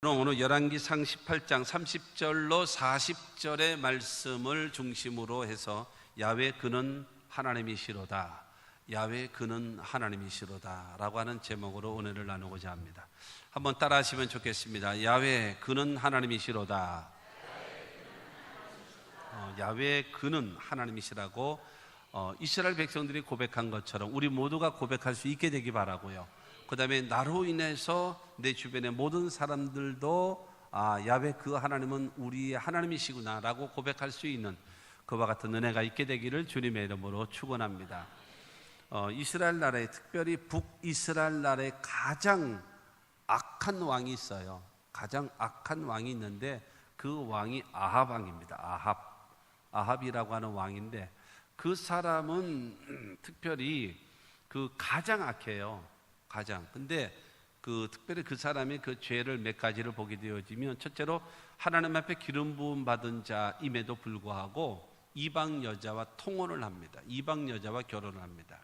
오늘 열왕기상 18장 30절로 40절의 말씀을 중심으로 해서 야훼 그는 하나님이시로다, 야훼 그는 하나님이시로다 라고 하는 제목으로 은혜를 나누고자 합니다. 한번 따라 하시면 좋겠습니다. 야훼 그는 하나님이시로다. 야훼 그는 하나님이시라고 이스라엘 백성들이 고백한 것처럼 우리 모두가 고백할 수 있게 되기 바라고요. 그 다음에 나로 인해서 내 주변의 모든 사람들도 야훼 그 하나님은 우리의 하나님이시구나 라고 고백할 수 있는 그와 같은 은혜가 있게 되기를 주님의 이름으로 축원합니다. 이스라엘 나라에, 특별히 북이스라엘 나라에 가장 악한 왕이 있어요. 가장 악한 왕이 있는데 그 왕이 아합 왕입니다. 아합이라고 하는 왕인데 그 사람은 특별히 그 가장 악해요. 근데 특별히 그 사람의 그 죄를 몇 가지를 보게 되어지면, 첫째로 하나님 앞에 기름 부음 받은 자임에도 불구하고 이방 여자와 통혼을 합니다. 이방 여자와 결혼을 합니다.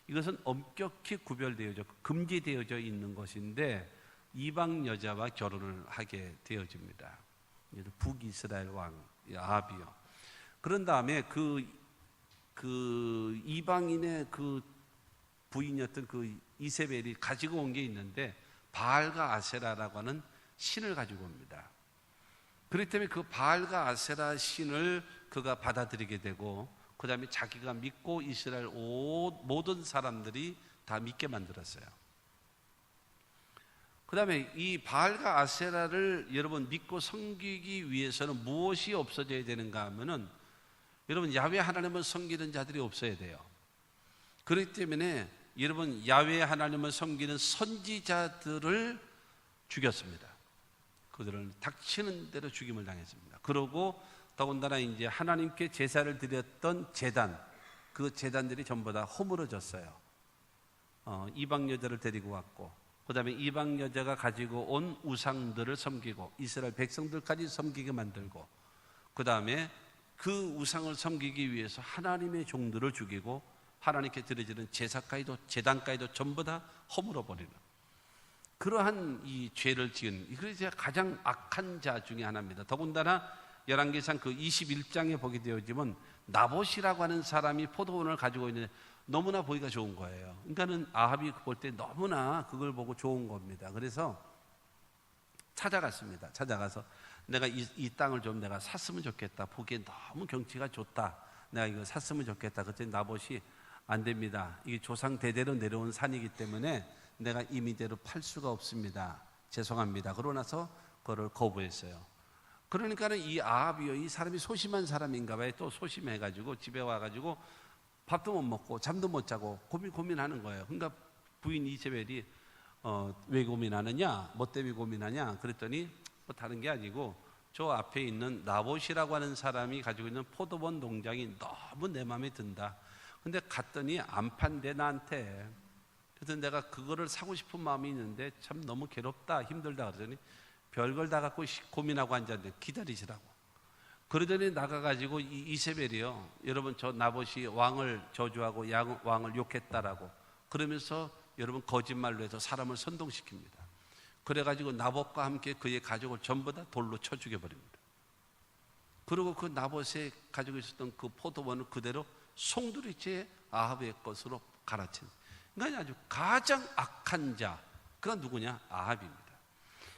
이것은 엄격히 구별되어져 금지되어져 있는 것인데 이방 여자와 결혼을 하게 되어집니다. 북이스라엘 왕 아합이요. 그런 다음에 그 이방인의 그 부인이었던 그 이세벨이 가지고 온 게 있는데 바알과 아세라라고 하는 신을 가지고 옵니다. 그렇기 때문에 그 바알과 아세라 신을 그가 받아들이게 되고, 그 다음에 자기가 믿고 이스라엘 모든 사람들이 다 믿게 만들었어요. 그 다음에 이 바알과 아세라를 여러분 믿고 섬기기 위해서는 무엇이 없어져야 되는가 하면은, 여러분 야훼 하나님을 섬기는 자들이 없어야 돼요. 그렇기 때문에 여러분 야훼 하나님을 섬기는 선지자들을 죽였습니다. 그들을 닥치는 대로 죽임을 당했습니다. 그러고 더군다나 이제 하나님께 제사를 드렸던 제단, 그 제단들이 전부 다 허물어졌어요. 이방 여자를 데리고 왔고, 그 다음에 이방 여자가 가지고 온 우상들을 섬기고 이스라엘 백성들까지 섬기게 만들고, 그 다음에 그 우상을 섬기기 위해서 하나님의 종들을 죽이고 하나님께 드려지는 제사까지도 제단까지도 전부 다 허물어 버리는 그러한 이 죄를 지은, 그래서 가장 악한 자 중에 하나입니다. 더군다나 열왕기상 그 21장에 보게 되어지면 나봇이라고 하는 사람이 포도원을 가지고 있는데 너무나 보기가 좋은 거예요. 그러니까는 아합이 볼 때 너무나 그걸 보고 좋은 겁니다. 그래서 찾아갔습니다. 찾아가서 내가 이 땅을 좀 내가 샀으면 좋겠다. 보기에 너무 경치가 좋다. 내가 이거 샀으면 좋겠다. 그때 나봇이 안 됩니다. 이게 조상 대대로 내려온 산이기 때문에 내가 임의대로 팔 수가 없습니다. 죄송합니다. 그러고 나서 그걸 거부했어요. 그러니까는 이 아합이요, 이 사람이 소심한 사람인가 봐요. 또 소심해가지고 집에 와가지고 밥도 못 먹고 잠도 못 자고 고민하는 거예요. 그러니까 부인 이세벨이 왜 고민하느냐? 뭐 때문에 고민하냐? 그랬더니 뭐 다른 게 아니고 저 앞에 있는 나봇이라고 하는 사람이 가지고 있는 포도원 농장이 너무 내 마음에 든다. 근데 갔더니 안 판대 나한테. 그래서 내가 그거를 사고 싶은 마음이 있는데 참 너무 괴롭다, 힘들다 그러더니 별걸 다 갖고 고민하고 앉았는데 기다리시라고. 그러더니 나가가지고 이세벨이요, 여러분 저 나봇이 왕을 저주하고 왕을 욕했다라고 그러면서 여러분 거짓말로 해서 사람을 선동시킵니다. 그래가지고 나봇과 함께 그의 가족을 전부 다 돌로 쳐 죽여버립니다. 그리고 그 나봇에 가지고 있었던 그 포도원을 그대로 송두리째 아합의 것으로 갈아친, 그러니까 아주 가장 악한 자, 그가 누구냐? 아합입니다.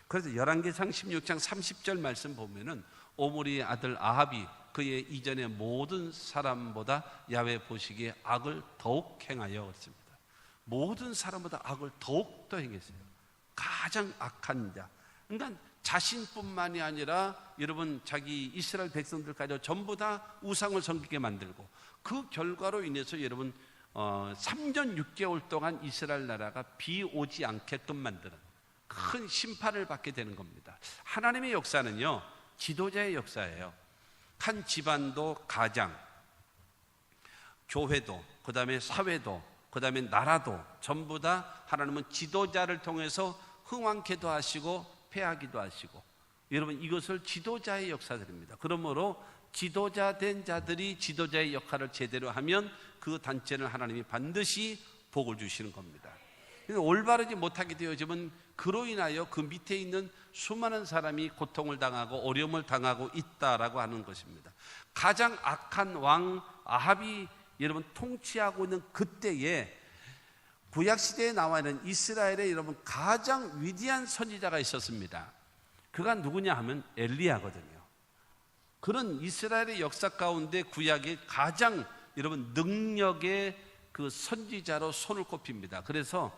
그래서 열왕기상 16장 30절 말씀 보면은 오므리의 아들 아합이 그의 이전의 모든 사람보다 야훼 보시기에 악을 더욱 행하여 그랬습니다. 모든 사람보다 악을 더욱 더 행했어요. 가장 악한 자. 그러니까 자신뿐만이 아니라 여러분 자기 이스라엘 백성들까지 전부 다 우상을 섬기게 만들고, 그 결과로 인해서 여러분 3년 6개월 동안 이스라엘 나라가 비 오지 않게끔 만드는 큰 심판을 받게 되는 겁니다. 하나님의 역사는요, 지도자의 역사예요. 한 집안도 가장, 교회도, 그 다음에 사회도, 그 다음에 나라도 전부 다 하나님은 지도자를 통해서 흥왕케도 하시고 패하기도 하시고, 여러분 이것을 지도자의 역사들입니다. 그러므로 지도자 된 자들이 지도자의 역할을 제대로 하면 그 단체는 하나님이 반드시 복을 주시는 겁니다. 올바르지 못하게 되어지면 그로 인하여 그 밑에 있는 수많은 사람이 고통을 당하고 어려움을 당하고 있다라고 하는 것입니다. 가장 악한 왕 아합이 여러분 통치하고 있는 그때에 구약시대에 나와 있는 이스라엘에 여러분 가장 위대한 선지자가 있었습니다. 그가 누구냐 하면 엘리야거든요. 그런 이스라엘의 역사 가운데 구약의 가장 여러분 능력의 그 선지자로 손을 꼽힙니다. 그래서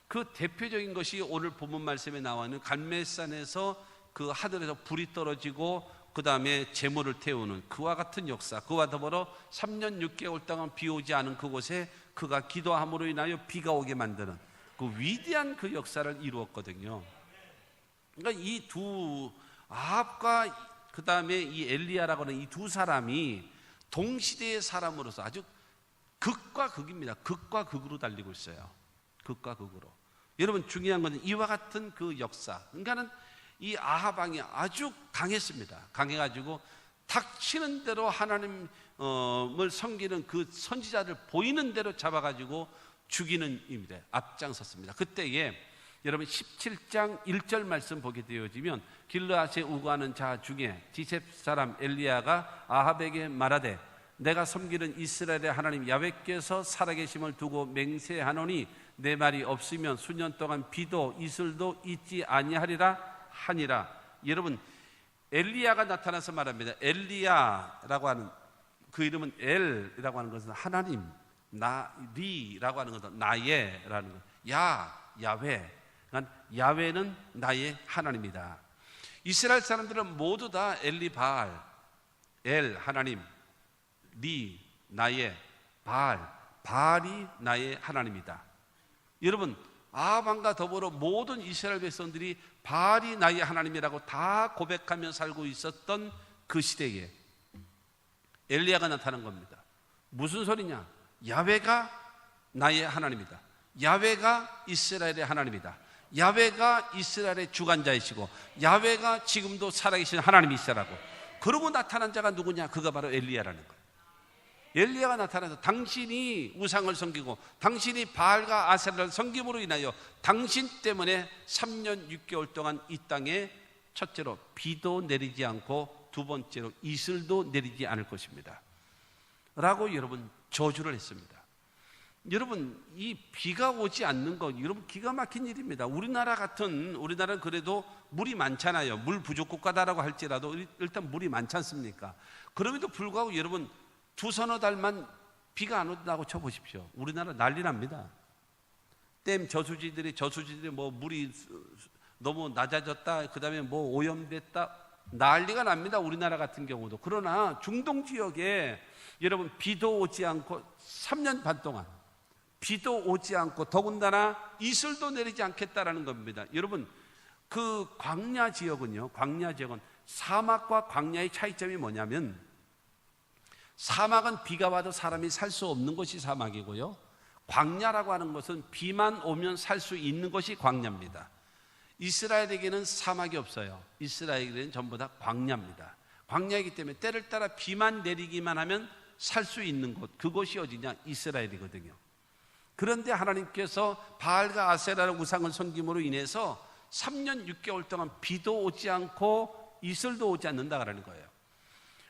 그 대표적인 것이 오늘 본문 말씀에 나와 있는 갈멜산에서 그 하늘에서 불이 떨어지고 그 다음에 제물을 태우는 그와 같은 역사, 그와 더불어 3년 6개월 동안 비 오지 않은 그곳에 그가 기도함으로 인하여 비가 오게 만드는 그 위대한 그 역사를 이루었거든요. 그러니까 이 두 아합과 그 다음에 이 엘리야라고 하는 이 두 사람이 동시대의 사람으로서 아주 극과 극입니다. 극과 극으로 달리고 있어요. 극과 극으로. 여러분 중요한 것은 이와 같은 그 역사. 그러니까는 이 아합 왕이 아주 강했습니다. 강해가지고 닥치는 대로 하나님을 섬기는 그 선지자들 보이는 대로 잡아가지고 죽이는 일에 앞장섰습니다. 그때에 여러분 17장 1절 말씀 보게 되어지면 길르앗에 우거하는 자 중에 디셉 사람 엘리야가 아합에게 말하되 내가 섬기는 이스라엘의 하나님 야훼께서 살아계심을 두고 맹세하노니 내 말이 없으면 수년 동안 비도 이슬도 있지 아니하리라 하니라. 여러분 엘리야가 나타나서 말합니다. 엘리야라고 하는 그 이름은 엘이라고 하는 것은 하나님, 리라고 하는 것은 나의라는 것, 야훼. 그러니까 야훼는 나의 하나님이다. 이스라엘 사람들은 모두 다 엘리바알, 엘 하나님, 리 나의, 바알이 나의 하나님이다. 여러분 아합왕과 더불어 모든 이스라엘 백성들이 바알이 나의 하나님이라고 다 고백하며 살고 있었던 그 시대에 엘리야가 나타난 겁니다. 무슨 소리냐? 야훼가 나의 하나님이다. 야훼가 이스라엘의 하나님이다. 야훼가 이스라엘의 주관자이시고 야훼가 지금도 살아계신 하나님이시라고. 그러고 나타난 자가 누구냐? 그가 바로 엘리야라는 거예요. 엘리야가 나타나서 당신이 우상을 섬기고 당신이 바알과 아세라를 섬김으로 인하여 당신 때문에 3년 6개월 동안 이 땅에 첫째로 비도 내리지 않고 두 번째로 이슬도 내리지 않을 것입니다 라고 여러분 저주를 했습니다. 여러분 이 비가 오지 않는 건 여러분 기가 막힌 일입니다. 우리나라는 그래도 물이 많잖아요. 물 부족 국가다라고 할지라도 일단 물이 많지 않습니까? 그럼에도 불구하고 여러분 두서너 달만 비가 안 온다고 쳐보십시오. 우리나라 난리 납니다. 댐 저수지들이 뭐 물이 너무 낮아졌다, 그 다음에 뭐 오염됐다, 난리가 납니다. 우리나라 같은 경우도. 그러나 중동 지역에 여러분 비도 오지 않고 3년 반 동안 비도 오지 않고 더군다나 이슬도 내리지 않겠다라는 겁니다. 여러분 그 광야 지역은 사막과 광야의 차이점이 뭐냐면 사막은 비가 와도 사람이 살 수 없는 것이 사막이고요, 광야라고 하는 것은 비만 오면 살 수 있는 것이 광야입니다. 이스라엘에게는 사막이 없어요. 이스라엘에게는 전부 다 광야입니다. 광야이기 때문에 때를 따라 비만 내리기만 하면 살 수 있는 곳, 그곳이 어디냐? 이스라엘이거든요. 그런데 하나님께서 바알과 아세라의 우상을 섬김으로 인해서 3년 6개월 동안 비도 오지 않고 이슬도 오지 않는다라는 거예요.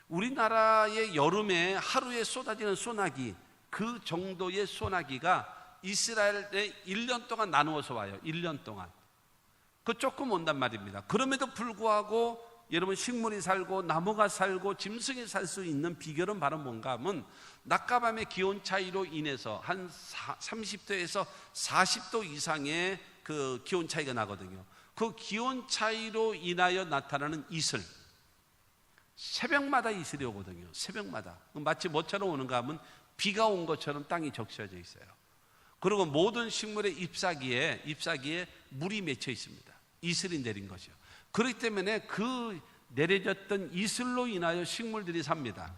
우리나라의 여름에 하루에 쏟아지는 소나기, 그 정도의 소나기가 이스라엘에 1년 동안 나누어서 와요. 1년 동안. 그 조금 온단 말입니다. 그럼에도 불구하고 여러분 식물이 살고 나무가 살고 짐승이 살 수 있는 비결은 바로 뭔가 하면 낮과 밤의 기온 차이로 인해서 한 30도에서 40도 이상의 그 기온 차이가 나거든요. 그 기온 차이로 인하여 나타나는 이슬, 새벽마다 이슬이 오거든요. 새벽마다. 마치 뭐처럼 오는가 하면 비가 온 것처럼 땅이 적셔져 있어요. 그리고 모든 식물의 잎사귀에 물이 맺혀 있습니다. 이슬이 내린 것이요. 그렇기 때문에 그 내려졌던 이슬로 인하여 식물들이 삽니다.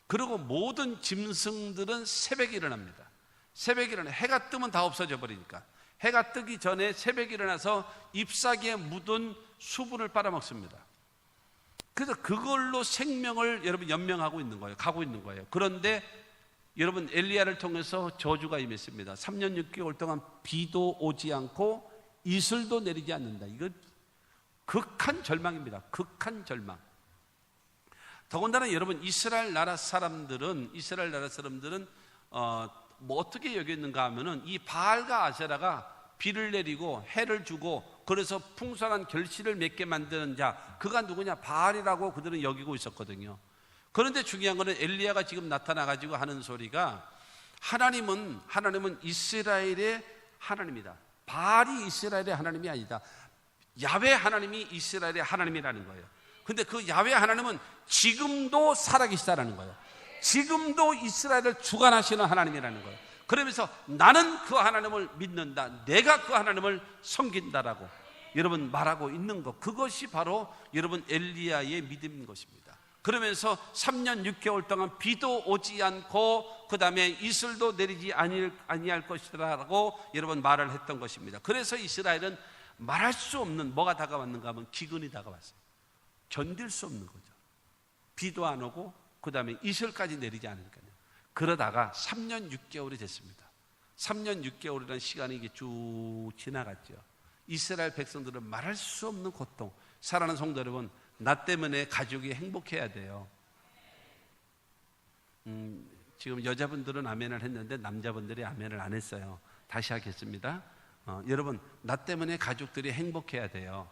그리고 모든 짐승들은 새벽에 일어납니다. 새벽에 일어나 해가 뜨면 다 없어져 버리니까 해가 뜨기 전에 새벽에 일어나서 잎사귀에 묻은 수분을 빨아먹습니다. 그래서 그걸로 생명을 여러분 연명하고 있는 거예요. 가고 있는 거예요. 그런데 여러분 엘리야를 통해서 저주가 임했습니다. 3년 6개월 동안 비도 오지 않고 이슬도 내리지 않는다. 이거 극한 절망입니다. 극한 절망. 더군다나 여러분 이스라엘 나라 사람들은 뭐 어떻게 여겼는가 하면은 이 바알과 아세라가 비를 내리고 해를 주고 그래서 풍성한 결실을 맺게 만드는 자, 그가 누구냐? 바알이라고 그들은 여기고 있었거든요. 그런데 중요한 것은 엘리야가 지금 나타나 가지고 하는 소리가 하나님은 이스라엘의 하나님이다. 바알이 이스라엘의 하나님이 아니다. 야훼 하나님이 이스라엘의 하나님이라는 거예요. 근데 그 야훼 하나님은 지금도 살아계시다라는 거예요. 지금도 이스라엘을 주관하시는 하나님이라는 거예요. 그러면서 나는 그 하나님을 믿는다. 내가 그 하나님을 섬긴다라고 여러분 말하고 있는 것, 그것이 바로 여러분 엘리야의 믿음인 것입니다. 그러면서 3년 6개월 동안 비도 오지 않고 그 다음에 이슬도 내리지 아니할 것이라고 여러분 말을 했던 것입니다. 그래서 이스라엘은 말할 수 없는 뭐가 다가왔는가 하면 기근이 다가왔어요. 견딜 수 없는 거죠. 비도 안 오고 그 다음에 이슬까지 내리지 않으니까요. 그러다가 3년 6개월이 됐습니다. 3년 6개월이라는 시간이 이게 쭉 지나갔죠. 이스라엘 백성들은 말할 수 없는 고통. 사랑하는 성도 여러분, 나 때문에 가족이 행복해야 돼요. 지금 여자분들은 아멘을 했는데 남자분들이 아멘을 안 했어요. 다시 하겠습니다. 여러분, 나 때문에 가족들이 행복해야 돼요.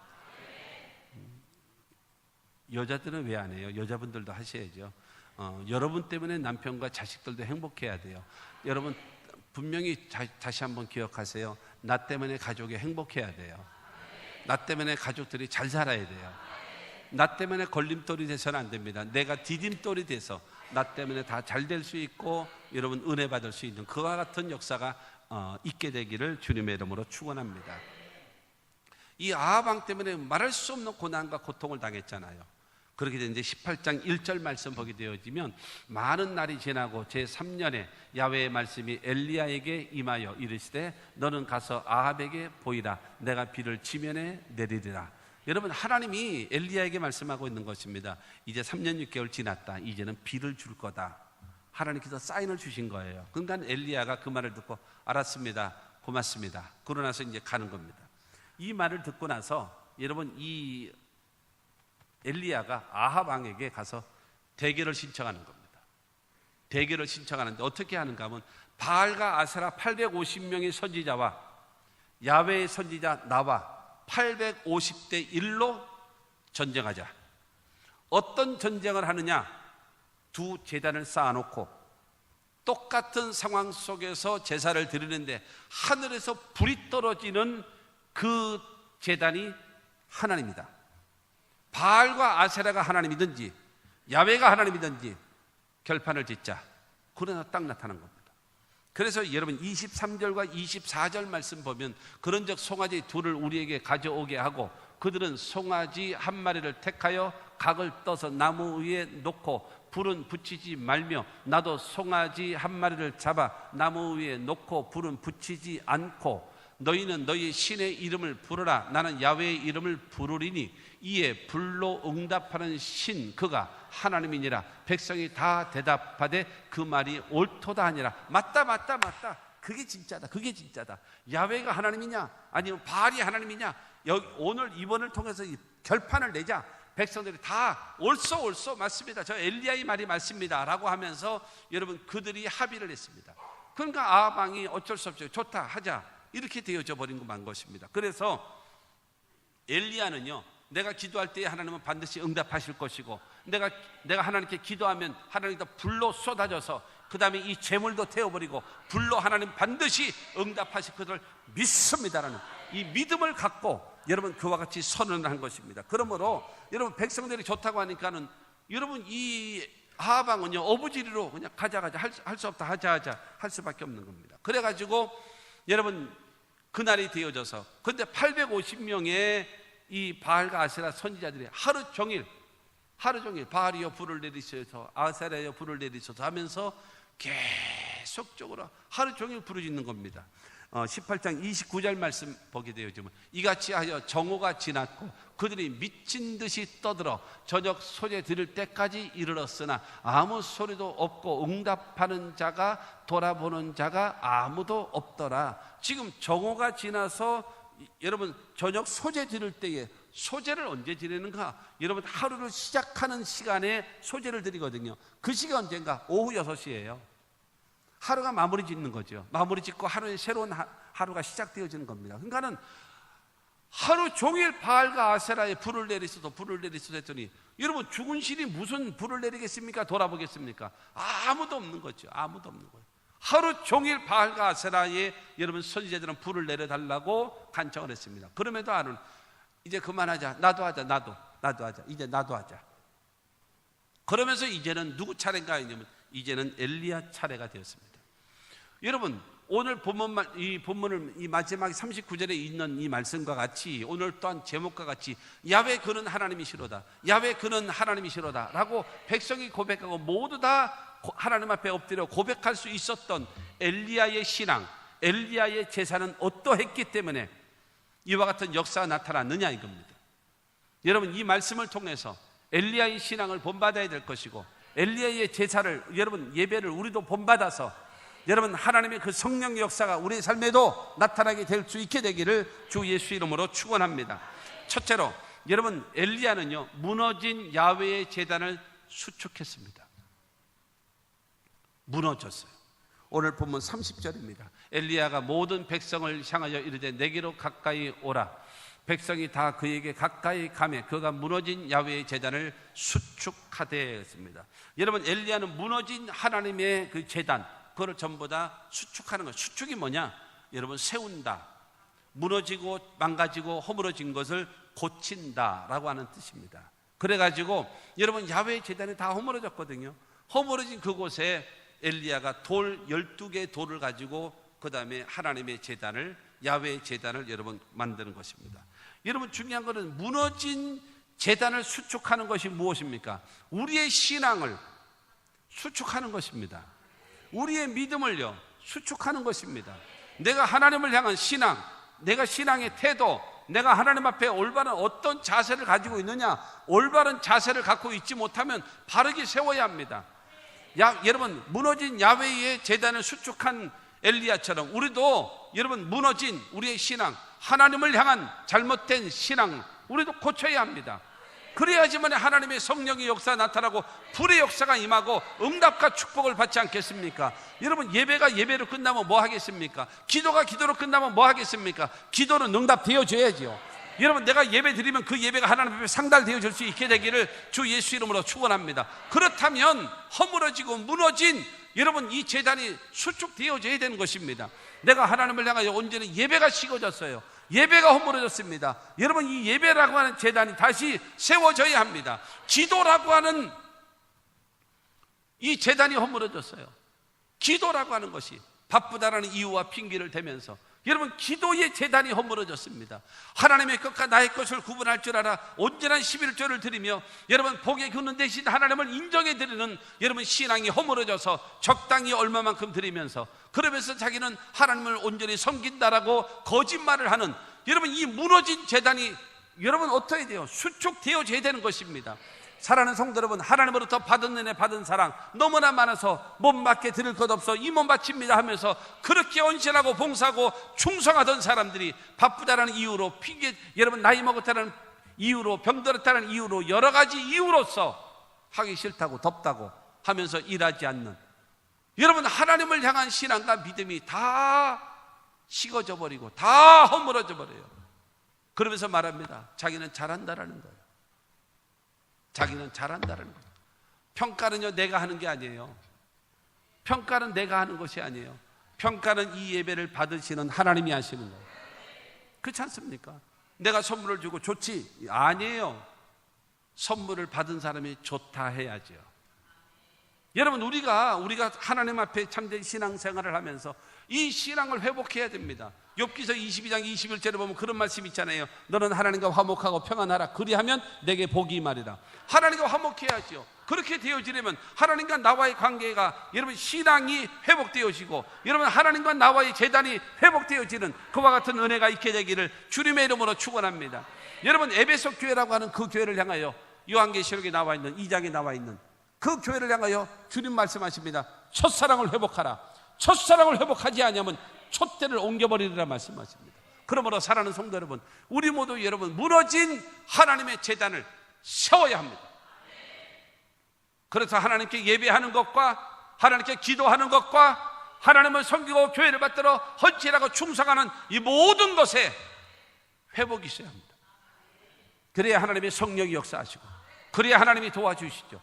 여자들은 왜 안 해요? 여자분들도 하셔야죠. 여러분 때문에 남편과 자식들도 행복해야 돼요. 여러분 분명히 다시 한번 기억하세요. 나 때문에 가족이 행복해야 돼요. 나 때문에 가족들이 잘 살아야 돼요. 나 때문에 걸림돌이 돼서는 안 됩니다. 내가 디딤돌이 돼서 나 때문에 다 잘 될 수 있고 여러분 은혜 받을 수 있는 그와 같은 역사가 있게 되기를 주님의 이름으로 축원합니다. 이 아합 왕 때문에 말할 수 없는 고난과 고통을 당했잖아요. 그렇게 된 이제 18장 1절 말씀 보게 되어지면 많은 날이 지나고 제3년에 야훼의 말씀이 엘리야에게 임하여 이르시되 너는 가서 아합에게 보이라. 내가 비를 지면에 내리리라. 여러분 하나님이 엘리야에게 말씀하고 있는 것입니다. 이제 3년 6개월 지났다. 이제는 비를 줄 거다. 하나님께서 사인을 주신 거예요. 그러니까 엘리야가 그 말을 듣고 알았습니다. 고맙습니다. 그러고 나서 이제 가는 겁니다. 이 말을 듣고 나서 여러분 이 엘리야가 아합 왕에게 가서 대결을 신청하는 겁니다. 대결을 신청하는데 어떻게 하는가 하면 바알과 아세라 850명의 선지자와 야훼의 선지자 나와 850대 1로 전쟁하자. 어떤 전쟁을 하느냐? 두 제단을 쌓아놓고 똑같은 상황 속에서 제사를 드리는데 하늘에서 불이 떨어지는 그 제단이 하나님이다. 바알과 아세라가 하나님이든지 야훼가 하나님이든지 결판을 짓자. 그러나 딱 나타난 겁니다. 그래서 여러분 23절과 24절 말씀 보면 그런즉 송아지 둘을 우리에게 가져오게 하고 그들은 송아지 한 마리를 택하여 각을 떠서 나무 위에 놓고 불은 붙이지 말며 나도 송아지 한 마리를 잡아 나무 위에 놓고 불은 붙이지 않고 너희는 너희 신의 이름을 부르라. 나는 야훼의 이름을 부르리니 이에 불로 응답하는 신 그가 하나님이니라. 백성이 다 대답하되 그 말이 옳도다 하니라. 맞다. 그게 진짜다. 그게 진짜다. 야훼가 하나님이냐 아니면 바알이 하나님이냐. 오늘 이번을 통해서 결판을 내자. 백성들이 다 옳소 맞습니다. 저 엘리야의 말이 맞습니다 라고 하면서 여러분 그들이 합의를 했습니다. 그러니까 아합 왕이 어쩔 수 없죠. 좋다 하자 이렇게 되어져 버린 것입니다. 그래서 엘리야는요, 내가 기도할 때에 하나님은 반드시 응답하실 것이고 내가 하나님께 기도하면 하나님께서 불로 쏟아져서 그 다음에 이 재물도 태워버리고 불로 하나님 반드시 응답하실 것을 믿습니다라는 이 믿음을 갖고 여러분 그와 같이 선언을 한 것입니다. 그러므로 여러분 백성들이 좋다고 하니까는 여러분 이 아합 왕은요 어부지리로 그냥 가자 할 수 없다 하자 할 수밖에 없는 겁니다. 그래가지고 여러분 그날이 되어져서 근데 850명의 이 바알과 아세라 선지자들이 하루 종일 바알이여 불을 내리셔서 아세라여 불을 내리셔서 하면서 계속적으로 하루 종일 부르짖는 겁니다. 18장 29절 말씀 보게 되어지면 이같이 하여 정오가 지났고 그들이 미친 듯이 떠들어 저녁 소재 들을 때까지 이르렀으나 아무 소리도 없고 응답하는 자가 돌아보는 자가 아무도 없더라. 지금 정오가 지나서 여러분 저녁 소재 드릴 때에 소재를 언제 드리는가? 여러분 하루를 시작하는 시간에 소재를 드리거든요. 그 시간 언젠가? 오후 6시예요. 하루가 마무리 짓는 거죠. 마무리 짓고 하루의 새로운 하루가 시작되어지는 겁니다. 그러니까는 하루 종일 바알과 아세라에 불을 내리소서 했더니 여러분 죽은 신이 무슨 불을 내리겠습니까? 돌아보겠습니까? 아무도 없는 거죠. 아무도 없는 거예요. 하루 종일 바알과 아세라에 여러분 선지자들은 불을 내려달라고 간청을 했습니다. 그럼에도 아론 이제 그만하자. 나도 하자. 이제 나도 하자. 그러면서 이제는 누구 차례인가 했냐면 이제는 엘리야 차례가 되었습니다. 여러분 오늘 이 본문을 이 마지막 39절에 있는 이 말씀과 같이 오늘 또한 제목과 같이 야훼 그는 하나님이시로다. 야훼 그는 하나님이시로다 라고 백성이 고백하고 모두 다 하나님 앞에 엎드려 고백할 수 있었던 엘리야의 신앙, 엘리야의 제사는 어떠했기 때문에 이와 같은 역사가 나타났느냐 이겁니다. 여러분 이 말씀을 통해서 엘리야의 신앙을 본받아야 될 것이고 엘리야의 제사를 여러분 예배를 우리도 본받아서 여러분 하나님의 그 성령의 역사가 우리의 삶에도 나타나게 될 수 있게 되기를 주 예수 이름으로 축원합니다. 첫째로 여러분 엘리야는요 무너진 야훼의 제단을 수축했습니다. 무너졌어요. 오늘 본문 30절입니다. 엘리야가 모든 백성을 향하여 이르되 내게로 가까이 오라. 백성이 다 그에게 가까이 가매 그가 무너진 야훼의 제단을 수축하되 했습니다. 여러분 엘리야는 무너진 하나님의 그 제단 그걸 전부 다 수축하는 거예요. 수축이 뭐냐? 여러분 세운다. 무너지고 망가지고 허물어진 것을 고친다라고 하는 뜻입니다. 그래가지고 여러분 야훼의 제단이 다 허물어졌거든요. 허물어진 그곳에 엘리야가 돌 12개 돌을 가지고 그 다음에 하나님의 제단을 야훼의 제단을 여러분 만드는 것입니다. 여러분 중요한 것은 무너진 제단을 수축하는 것이 무엇입니까? 우리의 신앙을 수축하는 것입니다. 우리의 믿음을요 수축하는 것입니다. 내가 하나님을 향한 신앙, 내가 신앙의 태도, 내가 하나님 앞에 올바른 어떤 자세를 가지고 있느냐, 올바른 자세를 갖고 있지 못하면 바르게 세워야 합니다. 여러분 무너진 야훼의 제단을 수축한 엘리야처럼 우리도 여러분 무너진 우리의 신앙, 하나님을 향한 잘못된 신앙 우리도 고쳐야 합니다. 그래야지만 하나님의 성령의 역사가 나타나고 불의 역사가 임하고 응답과 축복을 받지 않겠습니까? 여러분 예배가 예배로 끝나면 뭐 하겠습니까? 기도가 기도로 끝나면 뭐 하겠습니까? 기도는 응답되어져야지요. 여러분 내가 예배 드리면 그 예배가 하나님 앞에 상달되어질 수 있게 되기를 주 예수 이름으로 축원합니다. 그렇다면 허물어지고 무너진 여러분 이 제단이 수축되어져야 되는 것입니다. 내가 하나님을 향하여 온전히 예배가 식어졌어요. 예배가 허물어졌습니다. 여러분 이 예배라고 하는 제단이 다시 세워져야 합니다. 기도라고 하는 이 제단이 허물어졌어요. 기도라고 하는 것이 바쁘다라는 이유와 핑계를 대면서 여러분 기도의 제단이 허물어졌습니다. 하나님의 것과 나의 것을 구분할 줄 알아 온전한 11조를 드리며 여러분 복에 굳는 대신 하나님을 인정해 드리는 여러분 신앙이 허물어져서 적당히 얼마만큼 드리면서 그러면서 자기는 하나님을 온전히 섬긴다라고 거짓말을 하는 여러분 이 무너진 제단이 여러분 어떻게 돼요? 수축되어져야 되는 것입니다. 사랑하는 성도 여러분, 하나님으로부터 받은 은혜 받은 사랑 너무나 많아서 몸밖에 드릴 것 없어 이 몸 바칩니다 하면서 그렇게 헌신하고 봉사하고 충성하던 사람들이 바쁘다라는 이유로 핑계 여러분 나이 먹었다는 이유로 병들었다는 이유로 여러 가지 이유로서 하기 싫다고 덥다고 하면서 일하지 않는 여러분 하나님을 향한 신앙과 믿음이 다 식어져 버리고 다 허물어져 버려요. 그러면서 말합니다. 자기는 잘한다라는 거예요. 자기는 잘한다는 거예요. 평가는요 내가 하는 게 아니에요. 평가는 내가 하는 것이 아니에요. 평가는 이 예배를 받으시는 하나님이 하시는 거예요. 그렇지 않습니까? 내가 선물을 주고 좋지? 아니에요. 선물을 받은 사람이 좋다 해야죠. 여러분 우리가 하나님 앞에 참된 신앙생활을 하면서 이 신앙을 회복해야 됩니다. 욥기서 22장 21절에 보면 그런 말씀이 있잖아요. 너는 하나님과 화목하고 평안하라. 그리하면 내게 복이 임하리라. 하나님과 화목해야지요. 그렇게 되어지려면 하나님과 나와의 관계가, 여러분 신앙이 회복되어지고, 여러분 하나님과 나와의 재단이 회복되어지는 그와 같은 은혜가 있게 되기를 주님의 이름으로 축원합니다. 여러분 에베소 교회라고 하는 그 교회를 향하여 요한계시록에 나와 있는 2장에 나와 있는 그 교회를 향하여 주님 말씀하십니다. 첫사랑을 회복하라. 첫사랑을 회복하지 않으면 촛대를 옮겨버리리라 말씀하십니다. 그러므로 사랑하는 성도 여러분, 우리 모두 여러분 무너진 하나님의 재단을 세워야 합니다. 그래서 하나님께 예배하는 것과 하나님께 기도하는 것과 하나님을 섬기고 교회를 받들어 헌신하고 충성하는 이 모든 것에 회복이 있어야 합니다. 그래야 하나님의 성령이 역사하시고, 그래야 하나님이 도와주시죠.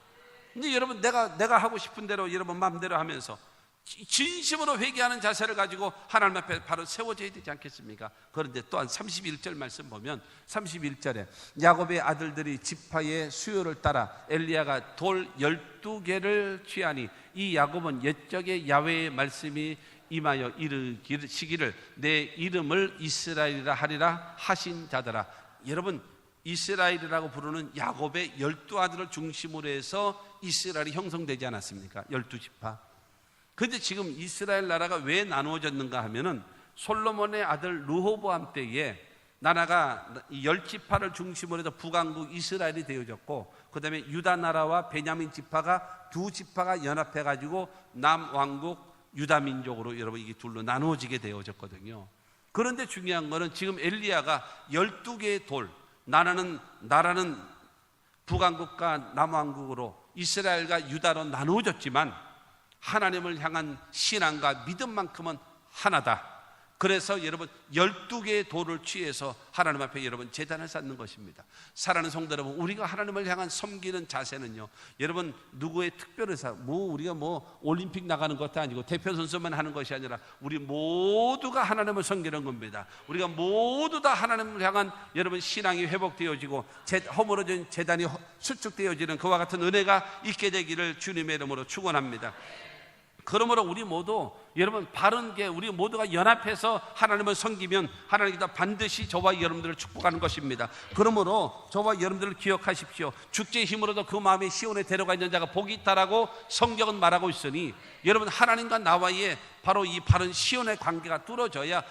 근데 여러분 내가 하고 싶은 대로 여러분 마음대로 하면서 진심으로 회개하는 자세를 가지고 하나님 앞에 바로 세워져야 되지 않겠습니까? 그런데 또한 31절 말씀 보면 31절에 야곱의 아들들이 지파의 수요를 따라 엘리야가 돌 12개를 취하니 이 야곱은 옛적에 야훼의 말씀이 임하여 이르시기를 내 이름을 이스라엘이라 하리라 하신 자더라. 여러분 이스라엘이라고 부르는 야곱의 12아들을 중심으로 해서 이스라엘이 형성되지 않았습니까? 12지파. 그런데 지금 이스라엘 나라가 왜 나누어졌는가 하면은 솔로몬의 아들 르호보암 때에 나라가 10지파를 중심으로 해서 북왕국 이스라엘이 되어졌고, 그 다음에 유다 나라와 베냐민 지파가 두 지파가 연합해 가지고 남왕국 유다 민족으로 여러분 이게 둘로 나누어지게 되어졌거든요. 그런데 중요한 거는 지금 엘리야가 12개의 돌, 나라는 북왕국과 남왕국으로 이스라엘과 유다로 나누어졌지만 하나님을 향한 신앙과 믿음만큼은 하나다. 그래서 여러분 12개의 돌을 취해서 하나님 앞에 여러분 제단을 쌓는 것입니다. 사랑하는 성도 여러분, 우리가 하나님을 향한 섬기는 자세는요, 여러분 누구의 특별의사, 우리가 올림픽 나가는 것도 아니고 대표 선수만 하는 것이 아니라 우리 모두가 하나님을 섬기는 겁니다. 우리가 모두 다 하나님을 향한 여러분 신앙이 회복되어지고 허물어진 제단이 수축되어지는 그와 같은 은혜가 있게 되기를 주님의 이름으로 축원합니다. 그러므로 우리 모두 여러분 바른 게 우리 모두가 연합해서 하나님을 섬기면 하나님께서 반드시 저와 여러분들을 축복하는 것입니다. 그러므로 저와 여러분들을 기억하십시오. 죽죄의 힘으로도 그 마음에 시온에 데려가 있는 자가 복이 있다라고 성경은 말하고 있으니, 여러분 하나님과 나와의 바로 이 바른 시온의 관계가 뚫어져야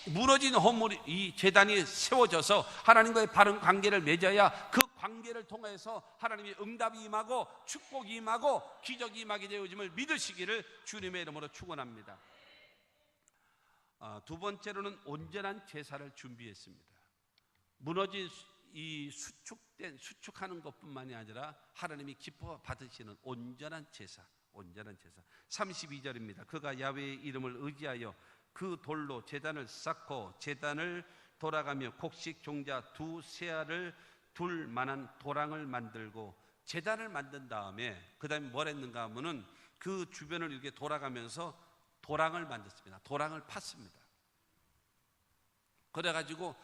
무너진 허물이 이 제단이 세워져서 하나님과의 바른 관계를 맺어야 그 관계를 통해서 하나님의 응답이 임하고 축복이 임하고 기적이 임하게 되어짐을 믿으시기를 주님의 이름으로 축원합니다. 두 번째로는 온전한 제사를 준비했습니다. 무너진 이 수축하는 것뿐만이 아니라 하나님이 기뻐 받으시는 온전한 제사. 32절입니다. 그가 야훼의 이름을 의지하여 그 돌로 제단을 쌓고 제단을 돌아가며 곡식 종자 두 세알을 둘 만한 도랑을 만들고, 제단을 만든 다음에 그 다음에 뭘 했는가 하면은 그 주변을 이렇게 돌아가면서 도랑을 만들었습니다. 도랑을 팠습니다. 그래가지고